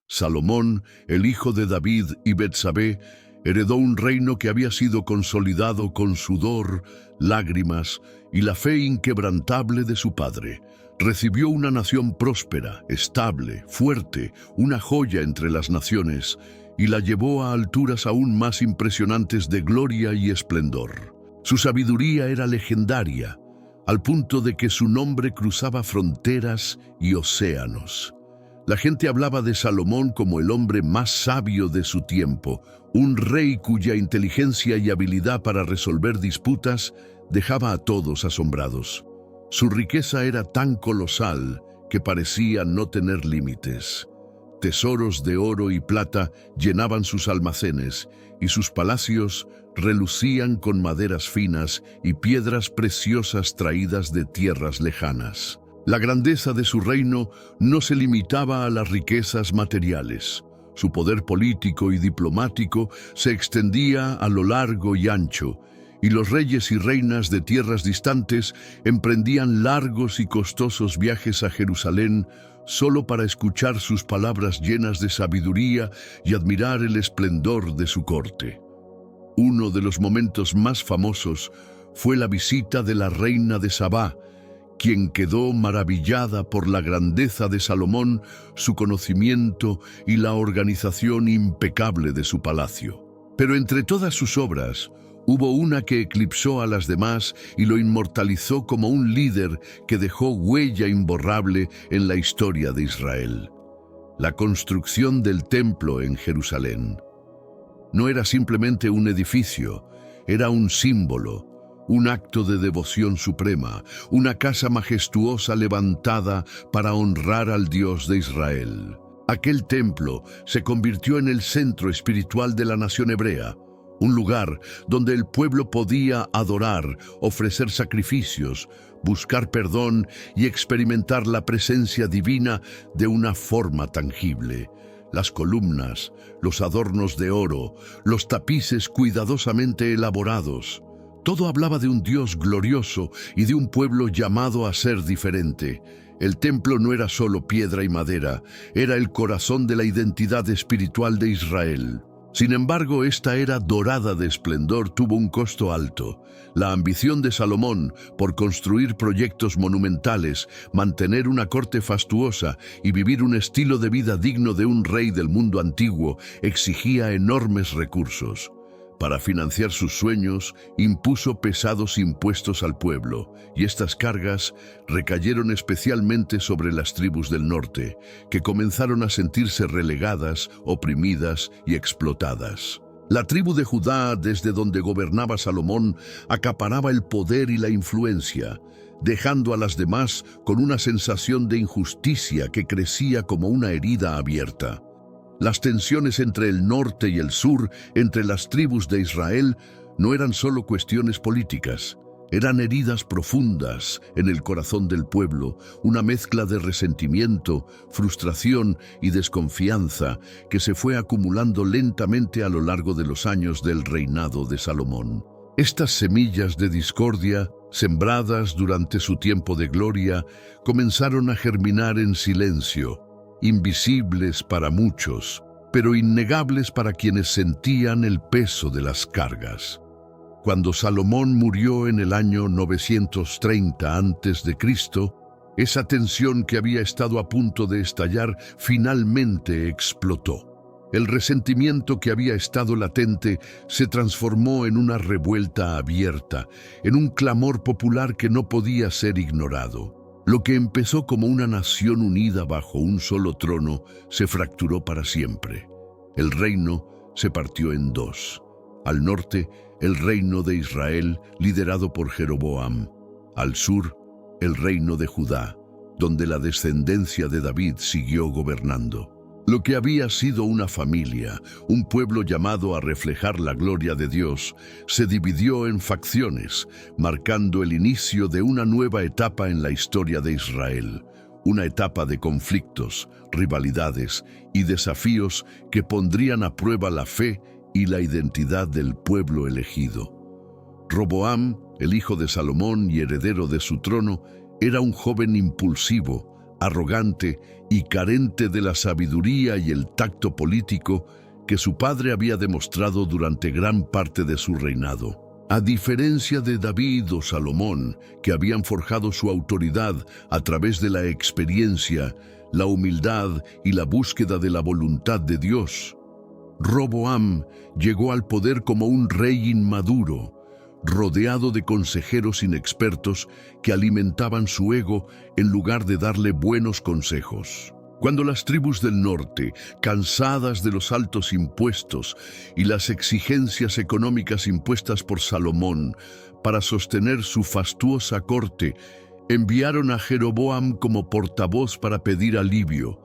Speaker 1: Salomón, el hijo de David y Betsabé, heredó un reino que había sido consolidado con sudor, lágrimas y la fe inquebrantable de su padre. Recibió una nación próspera, estable, fuerte, una joya entre las naciones, y la llevó a alturas aún más impresionantes de gloria y esplendor. Su sabiduría era legendaria, al punto de que su nombre cruzaba fronteras y océanos. La gente hablaba de Salomón como el hombre más sabio de su tiempo, un rey cuya inteligencia y habilidad para resolver disputas dejaba a todos asombrados. Su riqueza era tan colosal que parecía no tener límites. Tesoros de oro y plata llenaban sus almacenes, y sus palacios relucían con maderas finas y piedras preciosas traídas de tierras lejanas. La grandeza de su reino no se limitaba a las riquezas materiales. Su poder político y diplomático se extendía a lo largo y ancho, y los reyes y reinas de tierras distantes emprendían largos y costosos viajes a Jerusalén solo para escuchar sus palabras llenas de sabiduría y admirar el esplendor de su corte. Uno de los momentos más famosos fue la visita de la reina de Sabá, quien quedó maravillada por la grandeza de Salomón, su conocimiento y la organización impecable de su palacio. Pero entre todas sus obras, hubo una que eclipsó a las demás y lo inmortalizó como un líder que dejó huella imborrable en la historia de Israel. La construcción del templo en Jerusalén no era simplemente un edificio, era un símbolo, un acto de devoción suprema, una casa majestuosa levantada para honrar al Dios de Israel. Aquel templo se convirtió en el centro espiritual de la nación hebrea, un lugar donde el pueblo podía adorar, ofrecer sacrificios, buscar perdón y experimentar la presencia divina de una forma tangible. Las columnas, los adornos de oro, los tapices cuidadosamente elaborados, todo hablaba de un Dios glorioso y de un pueblo llamado a ser diferente. El templo no era solo piedra y madera, era el corazón de la identidad espiritual de Israel. Sin embargo, esta era dorada de esplendor tuvo un costo alto. La ambición de Salomón por construir proyectos monumentales, mantener una corte fastuosa y vivir un estilo de vida digno de un rey del mundo antiguo exigía enormes recursos. Para financiar sus sueños, impuso pesados impuestos al pueblo, y estas cargas recayeron especialmente sobre las tribus del norte, que comenzaron a sentirse relegadas, oprimidas y explotadas. La tribu de Judá, desde donde gobernaba Salomón, acaparaba el poder y la influencia, dejando a las demás con una sensación de injusticia que crecía como una herida abierta. Las tensiones entre el norte y el sur, entre las tribus de Israel, no eran solo cuestiones políticas, eran heridas profundas en el corazón del pueblo, una mezcla de resentimiento, frustración y desconfianza que se fue acumulando lentamente a lo largo de los años del reinado de Salomón. Estas semillas de discordia, sembradas durante su tiempo de gloria, comenzaron a germinar en silencio, invisibles para muchos, pero innegables para quienes sentían el peso de las cargas. Cuando Salomón murió en el año 930 a.C., esa tensión que había estado a punto de estallar finalmente explotó. El resentimiento que había estado latente se transformó en una revuelta abierta, en un clamor popular que no podía ser ignorado. Lo que empezó como una nación unida bajo un solo trono se fracturó para siempre. El reino se partió en dos. Al norte, el reino de Israel, liderado por Jeroboam. Al sur, el reino de Judá, donde la descendencia de David siguió gobernando. Lo que había sido una familia, un pueblo llamado a reflejar la gloria de Dios, se dividió en facciones, marcando el inicio de una nueva etapa en la historia de Israel, una etapa de conflictos, rivalidades y desafíos que pondrían a prueba la fe y la identidad del pueblo elegido. Roboam, el hijo de Salomón y heredero de su trono, era un joven impulsivo, arrogante y carente de la sabiduría y el tacto político que su padre había demostrado durante gran parte de su reinado. A diferencia de David o Salomón, que habían forjado su autoridad a través de la experiencia, la humildad y la búsqueda de la voluntad de Dios, Roboam llegó al poder como un rey inmaduro, rodeado de consejeros inexpertos que alimentaban su ego en lugar de darle buenos consejos. Cuando las tribus del norte, cansadas de los altos impuestos y las exigencias económicas impuestas por Salomón para sostener su fastuosa corte, enviaron a Jeroboam como portavoz para pedir alivio,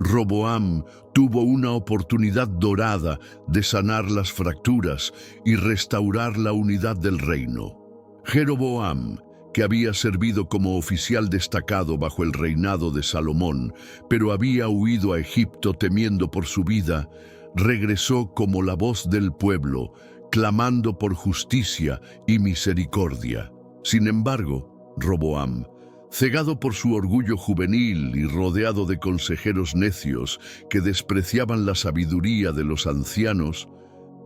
Speaker 1: Roboam tuvo una oportunidad dorada de sanar las fracturas y restaurar la unidad del reino. Jeroboam, que había servido como oficial destacado bajo el reinado de Salomón, pero había huido a Egipto temiendo por su vida, regresó como la voz del pueblo, clamando por justicia y misericordia. Sin embargo, Roboam, cegado por su orgullo juvenil y rodeado de consejeros necios que despreciaban la sabiduría de los ancianos,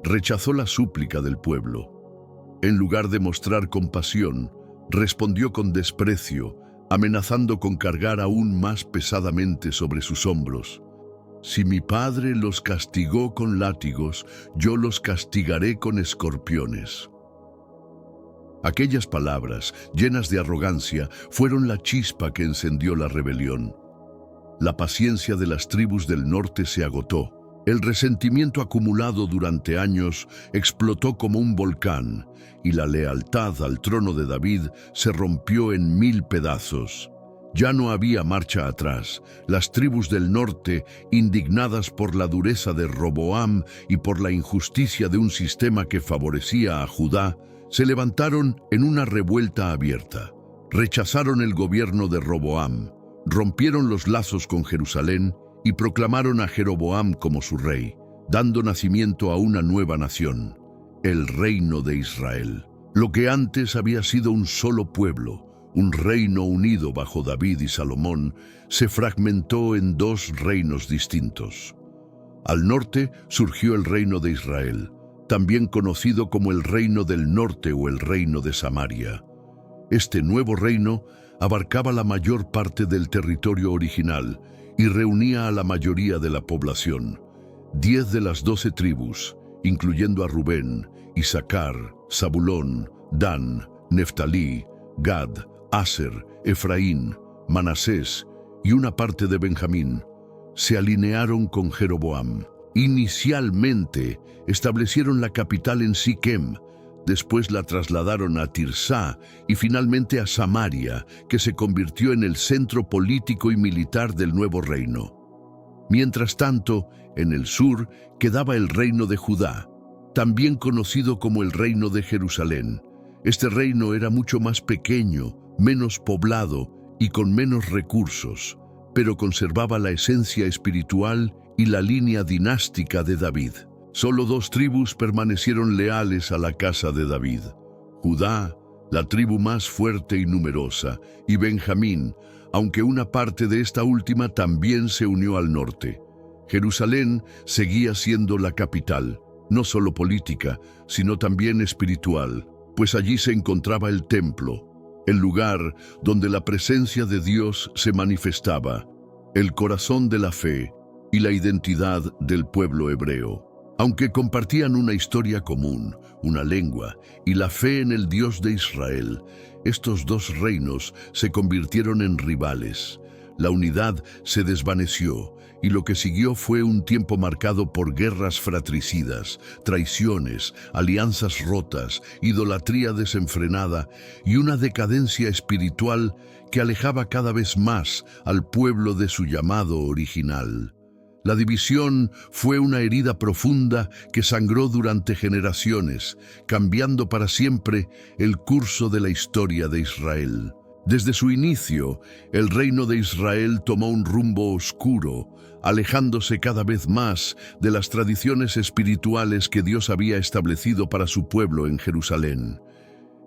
Speaker 1: rechazó la súplica del pueblo. En lugar de mostrar compasión, respondió con desprecio, amenazando con cargar aún más pesadamente sobre sus hombros. Si mi padre los castigó con látigos, yo los castigaré con escorpiones. Aquellas palabras, llenas de arrogancia, fueron la chispa que encendió la rebelión. La paciencia de las tribus del norte se agotó. El resentimiento acumulado durante años explotó como un volcán, y la lealtad al trono de David se rompió en 1000 pedazos. Ya no había marcha atrás. Las tribus del norte, indignadas por la dureza de Roboam y por la injusticia de un sistema que favorecía a Judá, se levantaron en una revuelta abierta. Rechazaron el gobierno de Roboam, rompieron los lazos con Jerusalén y proclamaron a Jeroboam como su rey, dando nacimiento a una nueva nación, el reino de Israel. Lo que antes había sido un solo pueblo, un reino unido bajo David y Salomón, se fragmentó en 2 reinos distintos. Al norte surgió el reino de Israel, también conocido como el reino del norte o el reino de Samaria. Este nuevo reino abarcaba la mayor parte del territorio original y reunía a la mayoría de la población. 10 de las 12 tribus, incluyendo a Rubén, Isaacar, Zabulón, Dan, Neftalí, Gad, Aser, Efraín, Manasés y una parte de Benjamín, se alinearon con Jeroboam. Inicialmente establecieron la capital en Siquem, después la trasladaron a Tirsá y finalmente a Samaria, que se convirtió en el centro político y militar del nuevo reino. Mientras tanto, en el sur quedaba el reino de Judá, también conocido como el reino de Jerusalén. Este reino era mucho más pequeño, menos poblado y con menos recursos, pero conservaba la esencia espiritual y la línea dinástica de David. Solo 2 tribus permanecieron leales a la casa de David: Judá, la tribu más fuerte y numerosa, y Benjamín, aunque una parte de esta última también se unió al norte. Jerusalén seguía siendo la capital, no solo política, sino también espiritual, pues allí se encontraba el templo, el lugar donde la presencia de Dios se manifestaba, el corazón de la fe y la identidad del pueblo hebreo. Aunque compartían una historia común, una lengua y la fe en el Dios de Israel, estos 2 reinos se convirtieron en rivales. La unidad se desvaneció y lo que siguió fue un tiempo marcado por guerras fratricidas, traiciones, alianzas rotas, idolatría desenfrenada y una decadencia espiritual que alejaba cada vez más al pueblo de su llamado original. La división fue una herida profunda que sangró durante generaciones, cambiando para siempre el curso de la historia de Israel. Desde su inicio, el reino de Israel tomó un rumbo oscuro, alejándose cada vez más de las tradiciones espirituales que Dios había establecido para su pueblo en Jerusalén.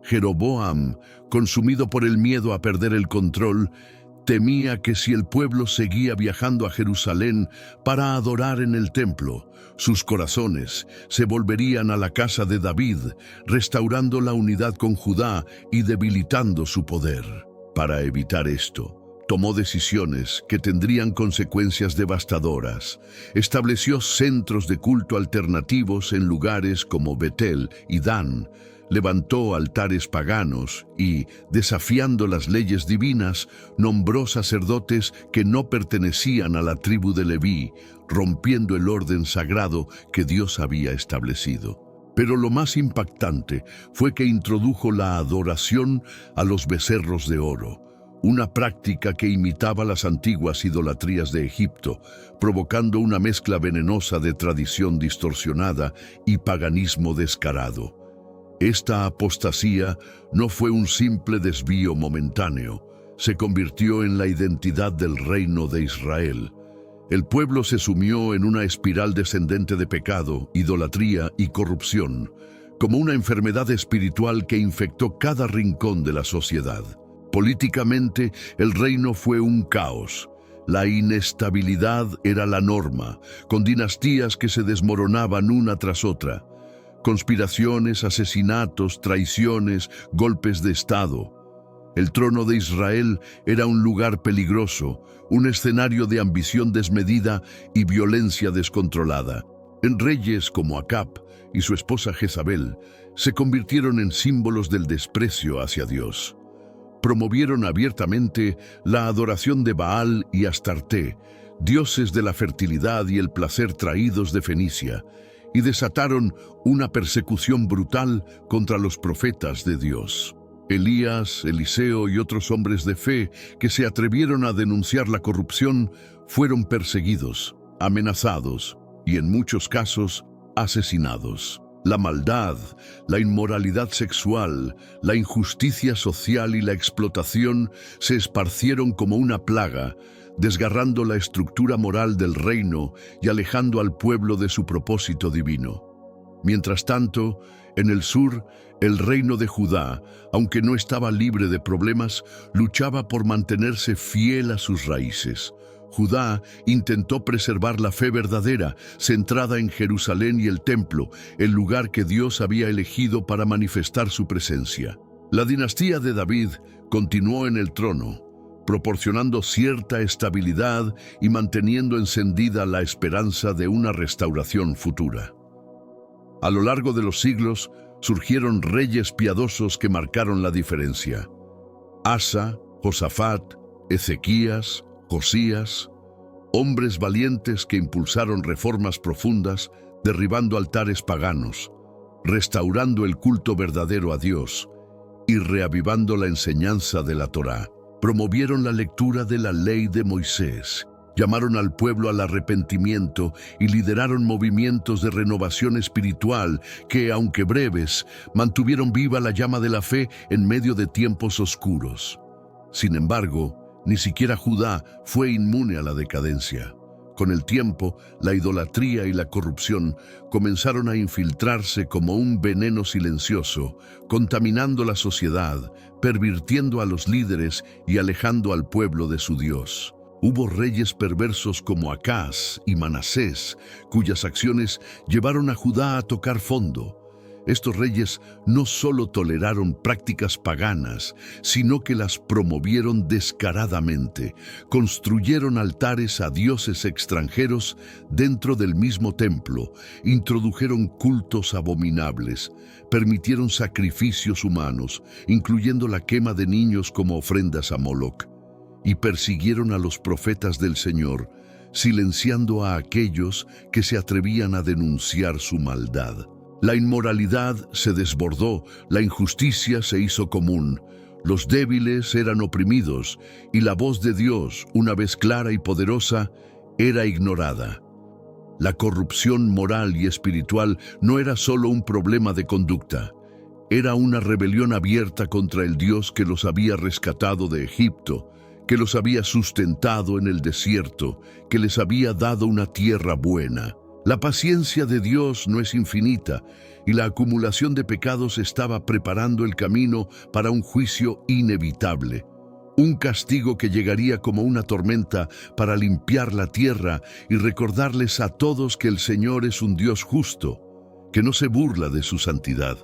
Speaker 1: Jeroboam, consumido por el miedo a perder el control, temía que si el pueblo seguía viajando a Jerusalén para adorar en el templo, sus corazones se volverían a la casa de David, restaurando la unidad con Judá y debilitando su poder. Para evitar esto, tomó decisiones que tendrían consecuencias devastadoras. Estableció centros de culto alternativos en lugares como Betel y Dan, levantó altares paganos y, desafiando las leyes divinas, nombró sacerdotes que no pertenecían a la tribu de Leví, rompiendo el orden sagrado que Dios había establecido. Pero lo más impactante fue que introdujo la adoración a los becerros de oro, una práctica que imitaba las antiguas idolatrías de Egipto, provocando una mezcla venenosa de tradición distorsionada y paganismo descarado. Esta apostasía no fue un simple desvío momentáneo, se convirtió en la identidad del reino de Israel. El pueblo se sumió en una espiral descendente de pecado, idolatría y corrupción, como una enfermedad espiritual que infectó cada rincón de la sociedad. Políticamente, el reino fue un caos. La inestabilidad era la norma, con dinastías que se desmoronaban una tras otra. Conspiraciones, asesinatos, traiciones, golpes de Estado. El trono de Israel era un lugar peligroso, un escenario de ambición desmedida y violencia descontrolada. Reyes como Acab y su esposa Jezabel se convirtieron en símbolos del desprecio hacia Dios. promovieron abiertamente la adoración de Baal y Astarté, dioses de la fertilidad y el placer traídos de Fenicia, y desataron una persecución brutal contra los profetas de Dios. Elías, Eliseo y otros hombres de fe que se atrevieron a denunciar la corrupción fueron perseguidos, amenazados y en muchos casos asesinados. La maldad, la inmoralidad sexual, la injusticia social y la explotación se esparcieron como una plaga, desgarrando la estructura moral del reino y alejando al pueblo de su propósito divino. Mientras tanto, en el sur, el reino de Judá, aunque no estaba libre de problemas, luchaba por mantenerse fiel a sus raíces. Judá intentó preservar la fe verdadera, centrada en Jerusalén y el templo, el lugar que Dios había elegido para manifestar su presencia. La dinastía de David continuó en el trono, proporcionando cierta estabilidad y manteniendo encendida la esperanza de una restauración futura. A lo largo de los siglos, surgieron reyes piadosos que marcaron la diferencia. Asa, Josafat, Ezequías, Josías, hombres valientes que impulsaron reformas profundas, derribando altares paganos, restaurando el culto verdadero a Dios y reavivando la enseñanza de la Torá. Promovieron la lectura de la ley de Moisés, llamaron al pueblo al arrepentimiento y lideraron movimientos de renovación espiritual que, aunque breves, mantuvieron viva la llama de la fe en medio de tiempos oscuros. Sin embargo, ni siquiera Judá fue inmune a la decadencia. Con el tiempo, la idolatría y la corrupción comenzaron a infiltrarse como un veneno silencioso, contaminando la sociedad, pervirtiendo a los líderes y alejando al pueblo de su Dios. Hubo reyes perversos como Acaz y Manasés, cuyas acciones llevaron a Judá a tocar fondo. Estos reyes no solo toleraron prácticas paganas, sino que las promovieron descaradamente. Construyeron altares a dioses extranjeros dentro del mismo templo, introdujeron cultos abominables, permitieron sacrificios humanos, incluyendo la quema de niños como ofrendas a Moloc, y persiguieron a los profetas del Señor, silenciando a aquellos que se atrevían a denunciar su maldad. La inmoralidad se desbordó, la injusticia se hizo común, los débiles eran oprimidos y la voz de Dios, una vez clara y poderosa, era ignorada. La corrupción moral y espiritual no era solo un problema de conducta, era una rebelión abierta contra el Dios que los había rescatado de Egipto, que los había sustentado en el desierto, que les había dado una tierra buena. La paciencia de Dios no es infinita y la acumulación de pecados estaba preparando el camino para un juicio inevitable. Un castigo que llegaría como una tormenta para limpiar la tierra y recordarles a todos que el Señor es un Dios justo, que no se burla de su santidad.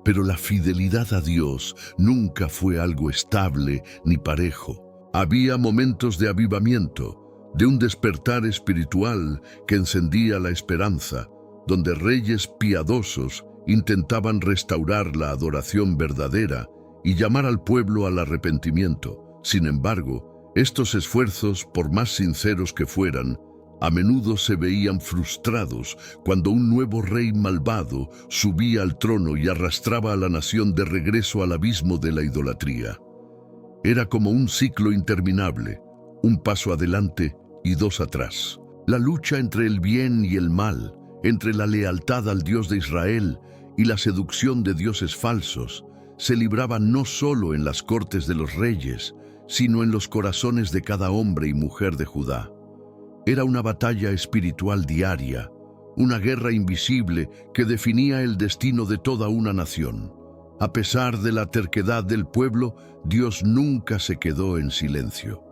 Speaker 1: Pero la fidelidad a Dios nunca fue algo estable ni parejo. Había momentos de avivamiento, de un despertar espiritual que encendía la esperanza, donde reyes piadosos intentaban restaurar la adoración verdadera y llamar al pueblo al arrepentimiento. Sin embargo, estos esfuerzos, por más sinceros que fueran, a menudo se veían frustrados cuando un nuevo rey malvado subía al trono y arrastraba a la nación de regreso al abismo de la idolatría. Era como un ciclo interminable, un paso adelante y dos atrás. La lucha entre el bien y el mal, entre la lealtad al Dios de Israel y la seducción de dioses falsos, se libraba no solo en las cortes de los reyes, sino en los corazones de cada hombre y mujer de Judá. Era una batalla espiritual diaria, una guerra invisible que definía el destino de toda una nación. A pesar de la terquedad del pueblo, Dios nunca se quedó en silencio.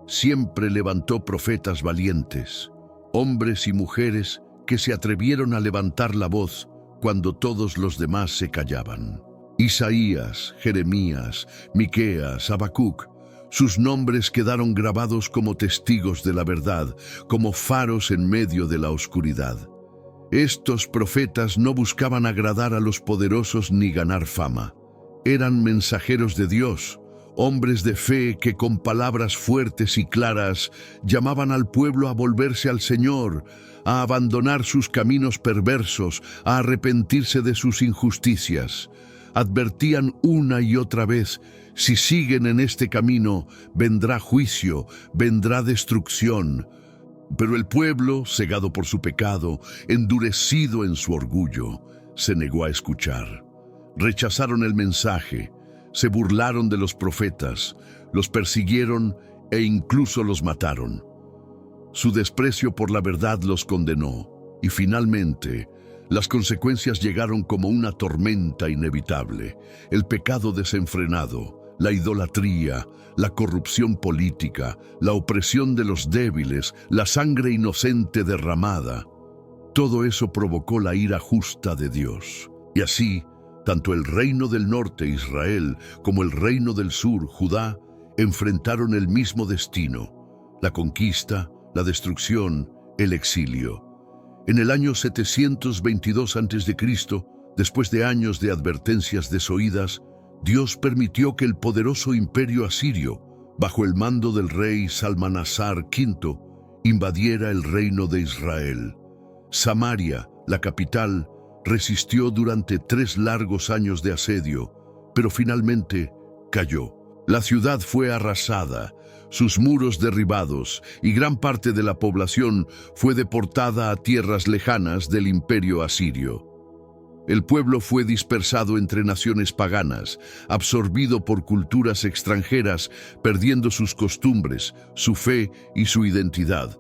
Speaker 1: Siempre levantó profetas valientes, hombres y mujeres que se atrevieron a levantar la voz cuando todos los demás se callaban. Isaías, Jeremías, Miqueas, Habacuc, sus nombres quedaron grabados como testigos de la verdad, como faros en medio de la oscuridad. Estos profetas no buscaban agradar a los poderosos ni ganar fama. Eran mensajeros de Dios, hombres de fe que con palabras fuertes y claras llamaban al pueblo a volverse al Señor, a abandonar sus caminos perversos, a arrepentirse de sus injusticias. Advertían una y otra vez: si siguen en este camino, vendrá juicio, vendrá destrucción. Pero el pueblo, cegado por su pecado, endurecido en su orgullo, se negó a escuchar. Rechazaron el mensaje, se burlaron de los profetas, los persiguieron e incluso los mataron. Su desprecio por la verdad los condenó, y finalmente, las consecuencias llegaron como una tormenta inevitable: el pecado desenfrenado, la idolatría, la corrupción política, la opresión de los débiles, la sangre inocente derramada. Todo eso provocó la ira justa de Dios. Y así, tanto el reino del norte, Israel, como el reino del sur, Judá, enfrentaron el mismo destino: la conquista, la destrucción, el exilio. En el año 722 a.C., después de años de advertencias desoídas, Dios permitió que el poderoso imperio asirio, bajo el mando del rey Salmanasar V, invadiera el reino de Israel. Samaria, la capital, resistió durante 3 largos años de asedio, pero finalmente cayó. La ciudad fue arrasada, sus muros derribados, y gran parte de la población fue deportada a tierras lejanas del imperio asirio. El pueblo fue dispersado entre naciones paganas, absorbido por culturas extranjeras, perdiendo sus costumbres, su fe y su identidad.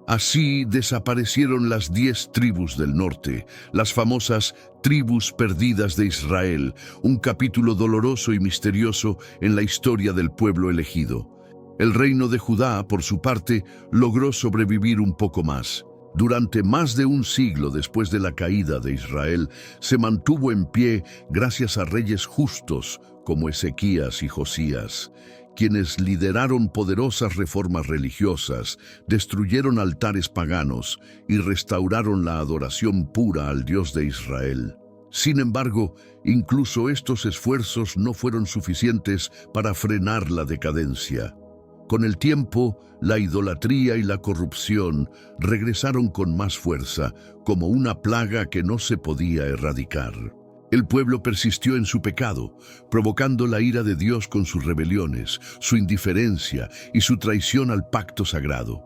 Speaker 1: Así desaparecieron las 10 tribus del norte, las famosas tribus perdidas de Israel, un capítulo doloroso y misterioso en la historia del pueblo elegido. El reino de Judá, por su parte, logró sobrevivir un poco más. Durante más de un siglo después de la caída de Israel, se mantuvo en pie gracias a reyes justos como Ezequías y Josías, quienes lideraron poderosas reformas religiosas, destruyeron altares paganos y restauraron la adoración pura al Dios de Israel. Sin embargo, incluso estos esfuerzos no fueron suficientes para frenar la decadencia. Con el tiempo, la idolatría y la corrupción regresaron con más fuerza, como una plaga que no se podía erradicar. El pueblo persistió en su pecado, provocando la ira de Dios con sus rebeliones, su indiferencia y su traición al pacto sagrado.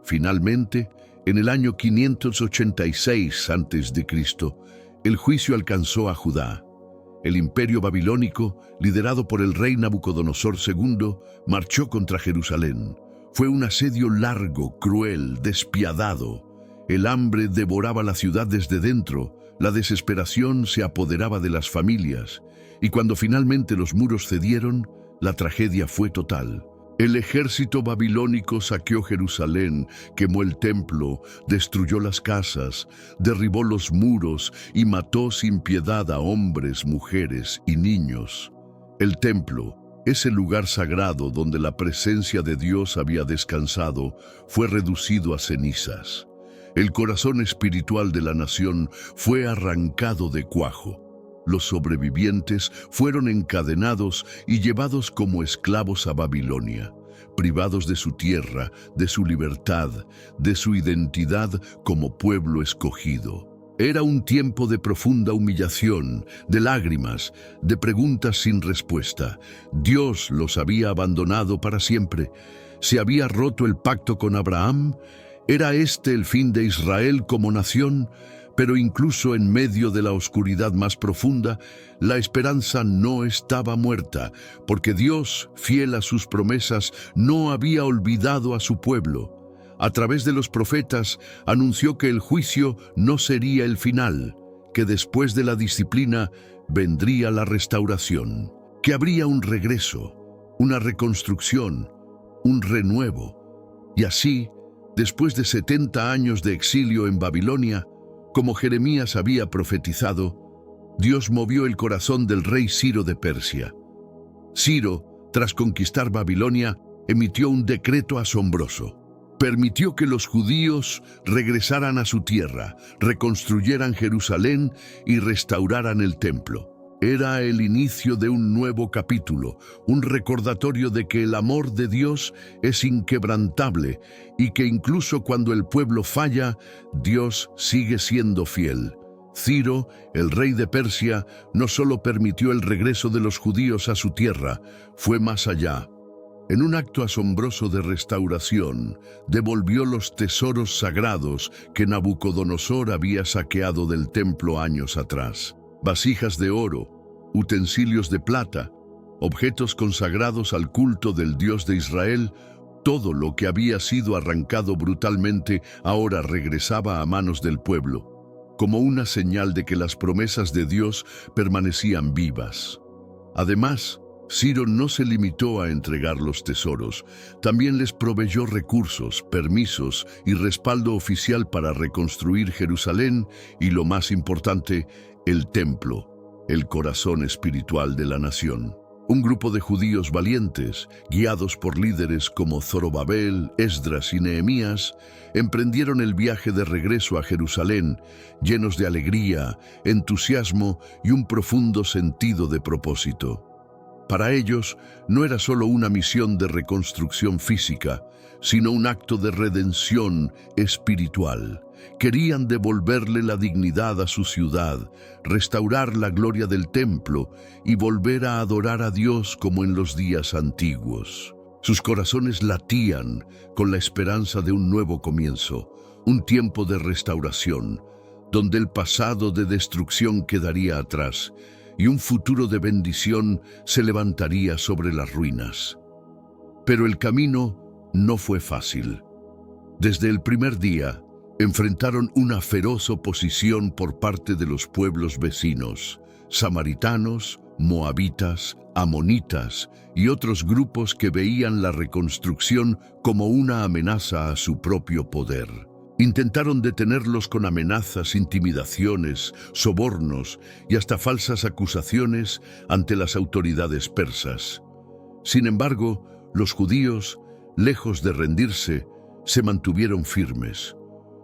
Speaker 1: Finalmente, en el año 586 a.C., el juicio alcanzó a Judá. El imperio babilónico, liderado por el rey Nabucodonosor II, marchó contra Jerusalén. Fue un asedio largo, cruel, despiadado. El hambre devoraba la ciudad desde dentro, la desesperación se apoderaba de las familias, y cuando finalmente los muros cedieron, la tragedia fue total. El ejército babilónico saqueó Jerusalén, quemó el templo, destruyó las casas, derribó los muros y mató sin piedad a hombres, mujeres y niños. El templo, ese lugar sagrado donde la presencia de Dios había descansado, fue reducido a cenizas. El corazón espiritual de la nación fue arrancado de cuajo. Los sobrevivientes fueron encadenados y llevados como esclavos a Babilonia, privados de su tierra, de su libertad, de su identidad como pueblo escogido. Era un tiempo de profunda humillación, de lágrimas, de preguntas sin respuesta. Dios los había abandonado para siempre. ¿Se había roto el pacto con Abraham? ¿Era este el fin de Israel como nación? Pero incluso en medio de la oscuridad más profunda, la esperanza no estaba muerta, porque Dios, fiel a sus promesas, no había olvidado a su pueblo. A través de los profetas, anunció que el juicio no sería el final, que después de la disciplina vendría la restauración, que habría un regreso, una reconstrucción, un renuevo. Y así, después de 70 años de exilio en Babilonia, como Jeremías había profetizado, Dios movió el corazón del rey Ciro de Persia. Ciro, tras conquistar Babilonia, emitió un decreto asombroso. Permitió que los judíos regresaran a su tierra, reconstruyeran Jerusalén y restauraran el templo. Era el inicio de un nuevo capítulo, un recordatorio de que el amor de Dios es inquebrantable y que incluso cuando el pueblo falla, Dios sigue siendo fiel. Ciro, el rey de Persia, no solo permitió el regreso de los judíos a su tierra, fue más allá. En un acto asombroso de restauración, devolvió los tesoros sagrados que Nabucodonosor había saqueado del templo años atrás. Vasijas de oro, utensilios de plata, objetos consagrados al culto del Dios de Israel, todo lo que había sido arrancado brutalmente ahora regresaba a manos del pueblo, como una señal de que las promesas de Dios permanecían vivas. Además, Ciro no se limitó a entregar los tesoros, también les proveyó recursos, permisos y respaldo oficial para reconstruir Jerusalén y, lo más importante, el templo, el corazón espiritual de la nación. Un grupo de judíos valientes, guiados por líderes como Zorobabel, Esdras y Nehemías, emprendieron el viaje de regreso a Jerusalén, llenos de alegría, entusiasmo y un profundo sentido de propósito. Para ellos, no era solo una misión de reconstrucción física, sino un acto de redención espiritual. Querían devolverle la dignidad a su ciudad, restaurar la gloria del templo y volver a adorar a Dios como en los días antiguos. Sus corazones latían con la esperanza de un nuevo comienzo, un tiempo de restauración, donde el pasado de destrucción quedaría atrás y un futuro de bendición se levantaría sobre las ruinas. Pero el camino no fue fácil. Desde el primer día, enfrentaron una feroz oposición por parte de los pueblos vecinos, samaritanos, moabitas, amonitas y otros grupos que veían la reconstrucción como una amenaza a su propio poder. Intentaron detenerlos con amenazas, intimidaciones, sobornos y hasta falsas acusaciones ante las autoridades persas. Sin embargo, los judíos, lejos de rendirse, se mantuvieron firmes.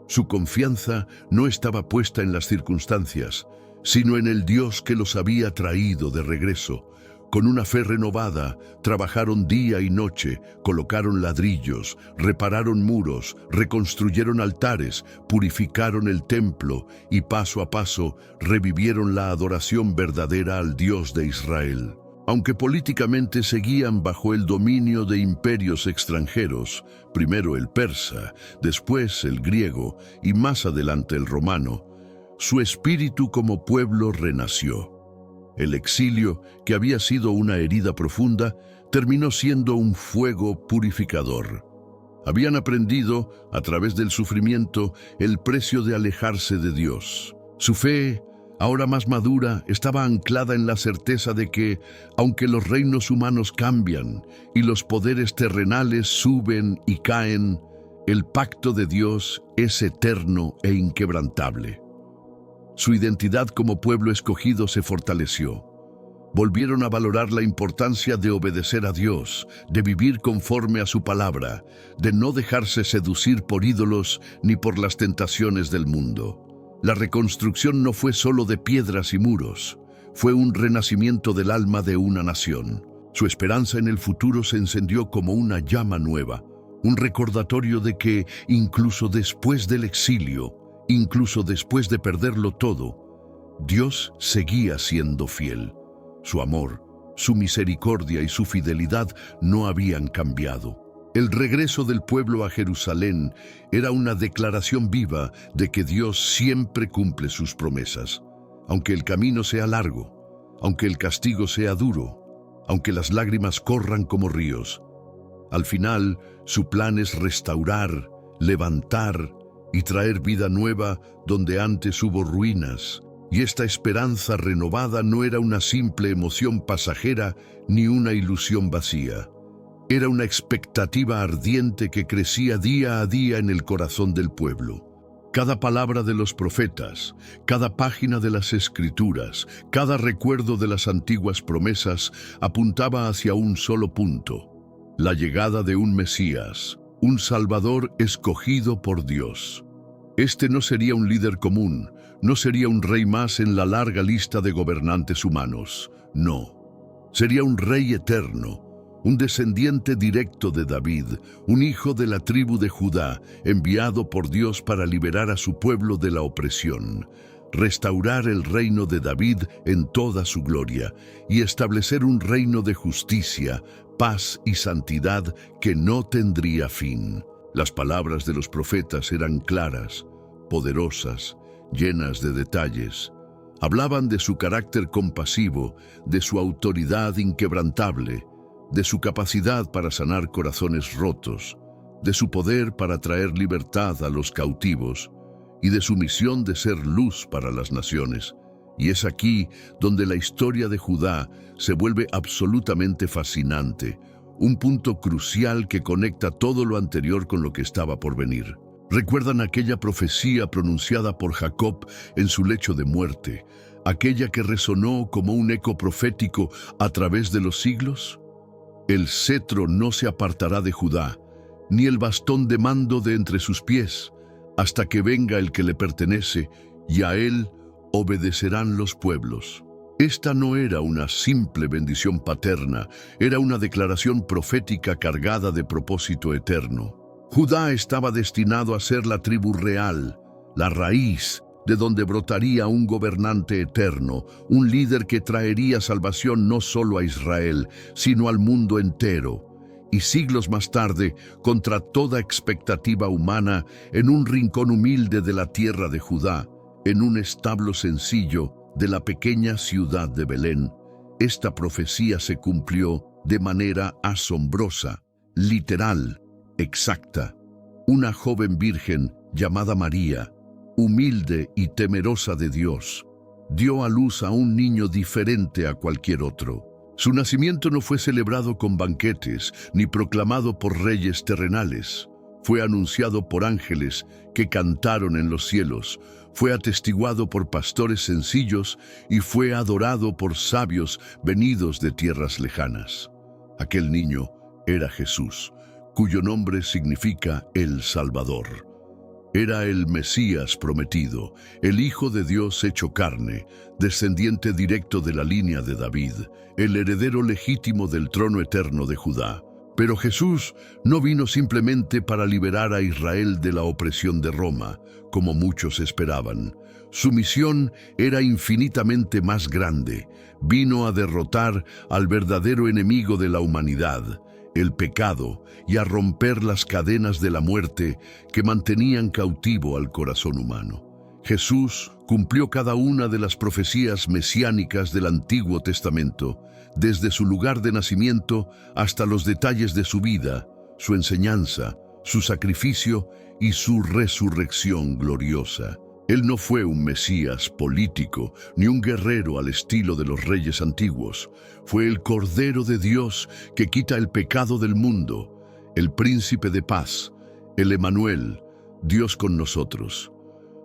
Speaker 1: Su confianza no estaba puesta en las circunstancias, sino en el Dios que los había traído de regreso. Con una fe renovada, trabajaron día y noche, colocaron ladrillos, repararon muros, reconstruyeron altares, purificaron el templo y paso a paso revivieron la adoración verdadera al Dios de Israel. Aunque políticamente seguían bajo el dominio de imperios extranjeros, primero el persa, después el griego y más adelante el romano, su espíritu como pueblo renació. El exilio, que había sido una herida profunda, terminó siendo un fuego purificador. Habían aprendido, a través del sufrimiento, el precio de alejarse de Dios. Su fe, ahora más madura, estaba anclada en la certeza de que, aunque los reinos humanos cambian y los poderes terrenales suben y caen, el pacto de Dios es eterno e inquebrantable. Su identidad como pueblo escogido se fortaleció. Volvieron a valorar la importancia de obedecer a Dios, de vivir conforme a su palabra, de no dejarse seducir por ídolos ni por las tentaciones del mundo. La reconstrucción no fue solo de piedras y muros, fue un renacimiento del alma de una nación. Su esperanza en el futuro se encendió como una llama nueva, un recordatorio de que, incluso después del exilio, incluso después de perderlo todo, Dios seguía siendo fiel. Su amor, su misericordia y su fidelidad no habían cambiado. El regreso del pueblo a Jerusalén era una declaración viva de que Dios siempre cumple sus promesas. Aunque el camino sea largo, aunque el castigo sea duro, aunque las lágrimas corran como ríos, al final su plan es restaurar, levantar y traer vida nueva donde antes hubo ruinas. Y esta esperanza renovada no era una simple emoción pasajera ni una ilusión vacía. Era una expectativa ardiente que crecía día a día en el corazón del pueblo. Cada palabra de los profetas, cada página de las Escrituras, cada recuerdo de las antiguas promesas apuntaba hacia un solo punto: la llegada de un Mesías, un Salvador escogido por Dios. Este no sería un líder común, no sería un rey más en la larga lista de gobernantes humanos. No, sería un rey eterno, un descendiente directo de David, un hijo de la tribu de Judá, enviado por Dios para liberar a su pueblo de la opresión, restaurar el reino de David en toda su gloria y establecer un reino de justicia, paz y santidad que no tendría fin. Las palabras de los profetas eran claras, poderosas, llenas de detalles. Hablaban de su carácter compasivo, de su autoridad inquebrantable, de su capacidad para sanar corazones rotos, de su poder para traer libertad a los cautivos y de su misión de ser luz para las naciones. Y es aquí donde la historia de Judá se vuelve absolutamente fascinante, un punto crucial que conecta todo lo anterior con lo que estaba por venir. ¿Recuerdan aquella profecía pronunciada por Jacob en su lecho de muerte, aquella que resonó como un eco profético a través de los siglos? El cetro no se apartará de Judá, ni el bastón de mando de entre sus pies, hasta que venga el que le pertenece, y a él obedecerán los pueblos. Esta no era una simple bendición paterna, era una declaración profética cargada de propósito eterno. Judá estaba destinado a ser la tribu real, la raíz, de donde brotaría un gobernante eterno, un líder que traería salvación no solo a Israel, sino al mundo entero. Y siglos más tarde, contra toda expectativa humana, en un rincón humilde de la tierra de Judá, en un establo sencillo de la pequeña ciudad de Belén, esta profecía se cumplió de manera asombrosa, literal, exacta. Una joven virgen llamada María, humilde y temerosa de Dios, dio a luz a un niño diferente a cualquier otro. Su nacimiento no fue celebrado con banquetes ni proclamado por reyes terrenales. Fue anunciado por ángeles que cantaron en los cielos, fue atestiguado por pastores sencillos y fue adorado por sabios venidos de tierras lejanas. Aquel niño era Jesús, cuyo nombre significa el Salvador. Era el Mesías prometido, el Hijo de Dios hecho carne, descendiente directo de la línea de David, el heredero legítimo del trono eterno de Judá. Pero Jesús no vino simplemente para liberar a Israel de la opresión de Roma, como muchos esperaban. Su misión era infinitamente más grande. Vino a derrotar al verdadero enemigo de la humanidad, el pecado, y a romper las cadenas de la muerte que mantenían cautivo al corazón humano. Jesús cumplió cada una de las profecías mesiánicas del Antiguo Testamento, desde su lugar de nacimiento hasta los detalles de su vida, su enseñanza, su sacrificio y su resurrección gloriosa. Él no fue un Mesías político ni un guerrero al estilo de los reyes antiguos. Fue el Cordero de Dios que quita el pecado del mundo, el Príncipe de Paz, el Emanuel, Dios con nosotros.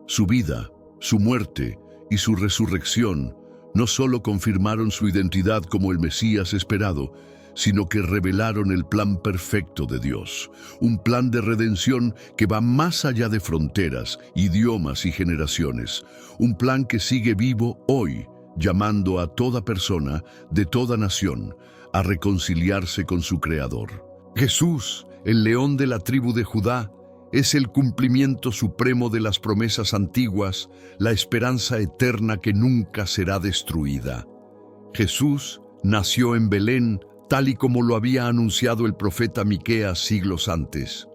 Speaker 1: Su vida, su muerte y su resurrección no solo confirmaron su identidad como el Mesías esperado, sino que revelaron el plan perfecto de Dios, un plan de redención que va más allá de fronteras, idiomas y generaciones, un plan que sigue vivo hoy, llamando a toda persona de toda nación a reconciliarse con su Creador. Jesús, el león de la tribu de Judá, es el cumplimiento supremo de las promesas antiguas, la esperanza eterna que nunca será destruida. Jesús nació en Belén, tal y como lo había anunciado el profeta Miqueas siglos antes.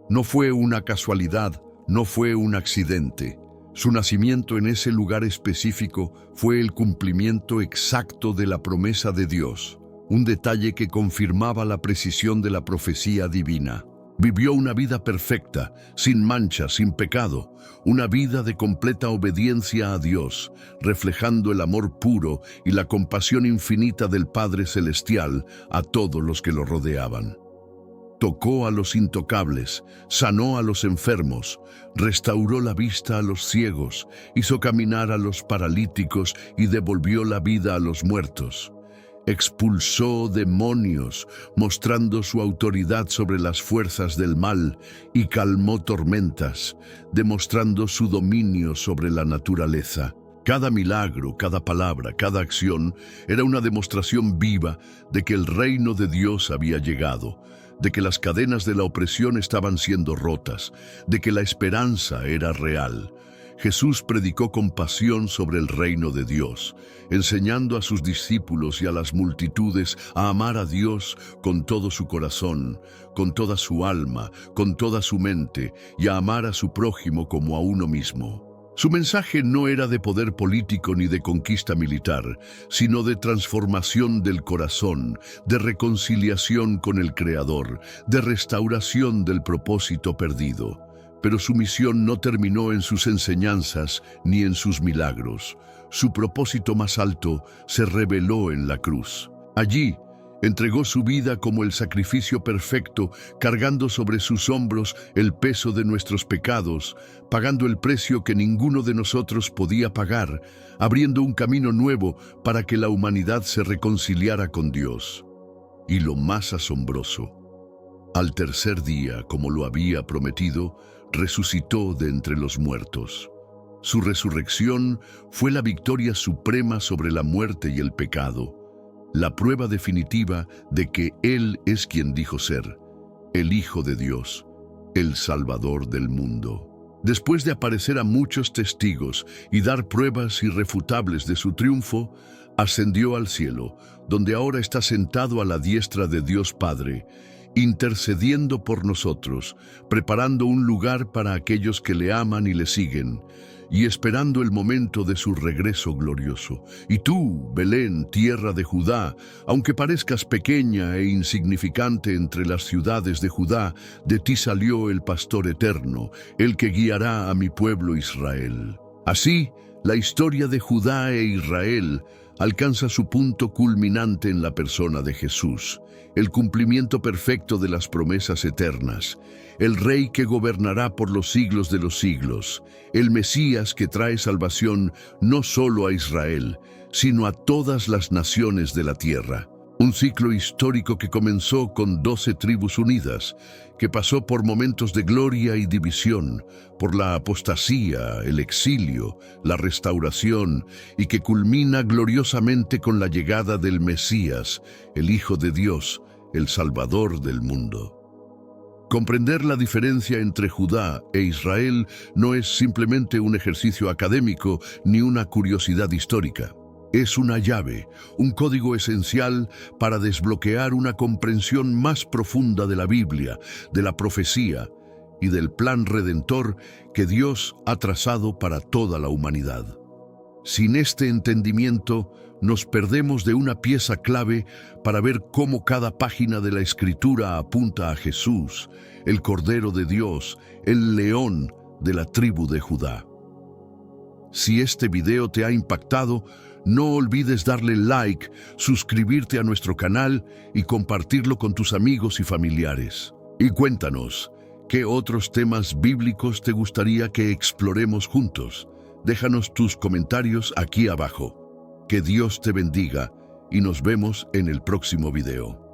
Speaker 1: No fue una casualidad, no fue un accidente. Su nacimiento en ese lugar específico fue el cumplimiento exacto de la promesa de Dios, un detalle que confirmaba la precisión de la profecía divina. Vivió una vida perfecta, sin mancha, sin pecado, una vida de completa obediencia a Dios, reflejando el amor puro y la compasión infinita del Padre Celestial a todos los que lo rodeaban. Tocó a los intocables, sanó a los enfermos, restauró la vista a los ciegos, hizo caminar a los paralíticos y devolvió la vida a los muertos. expulsó demonios, mostrando su autoridad sobre las fuerzas del mal, y calmó tormentas, demostrando su dominio sobre la naturaleza. Cada milagro, cada palabra, cada acción era una demostración viva de que el reino de Dios había llegado, de que las cadenas de la opresión estaban siendo rotas, de que la esperanza era real. Jesús predicó con pasión sobre el reino de Dios, enseñando a sus discípulos y a las multitudes a amar a Dios con todo su corazón, con toda su alma, con toda su mente, y a amar a su prójimo como a uno mismo. Su mensaje no era de poder político ni de conquista militar, sino de transformación del corazón, de reconciliación con el Creador, de restauración del propósito perdido. Pero su misión no terminó en sus enseñanzas ni en sus milagros. Su propósito más alto se reveló en la cruz. Allí, entregó su vida como el sacrificio perfecto, cargando sobre sus hombros el peso de nuestros pecados, pagando el precio que ninguno de nosotros podía pagar, abriendo un camino nuevo para que la humanidad se reconciliara con Dios. Y lo más asombroso, al tercer día, como lo había prometido, resucitó de entre los muertos. Su resurrección fue la victoria suprema sobre la muerte y el pecado, la prueba definitiva de que Él es quien dijo ser, el Hijo de Dios, el Salvador del mundo. Después de aparecer a muchos testigos y dar pruebas irrefutables de su triunfo, ascendió al cielo, donde ahora está sentado a la diestra de Dios Padre, intercediendo por nosotros, preparando un lugar para aquellos que le aman y le siguen, y esperando el momento de su regreso glorioso. Y tú, Belén, tierra de Judá, aunque parezcas pequeña e insignificante entre las ciudades de Judá, de ti salió el pastor eterno, el que guiará a mi pueblo Israel. Así, la historia de Judá e Israel alcanza su punto culminante en la persona de Jesús, el cumplimiento perfecto de las promesas eternas, el Rey que gobernará por los siglos de los siglos, el Mesías que trae salvación no solo a Israel, sino a todas las naciones de la tierra. Un ciclo histórico que comenzó con 12 tribus unidas, que pasó por momentos de gloria y división, por la apostasía, el exilio, la restauración, y que culmina gloriosamente con la llegada del Mesías, el Hijo de Dios, el Salvador del mundo. Comprender la diferencia entre Judá e Israel no es simplemente un ejercicio académico ni una curiosidad histórica. Es una llave, un código esencial para desbloquear una comprensión más profunda de la Biblia, de la profecía y del plan redentor que Dios ha trazado para toda la humanidad. Sin este entendimiento, nos perdemos de una pieza clave para ver cómo cada página de la Escritura apunta a Jesús, el Cordero de Dios, el león de la tribu de Judá. Si este video te ha impactado, no olvides darle like, suscribirte a nuestro canal y compartirlo con tus amigos y familiares. Y cuéntanos, ¿qué otros temas bíblicos te gustaría que exploremos juntos? Déjanos tus comentarios aquí abajo. Que Dios te bendiga y nos vemos en el próximo video.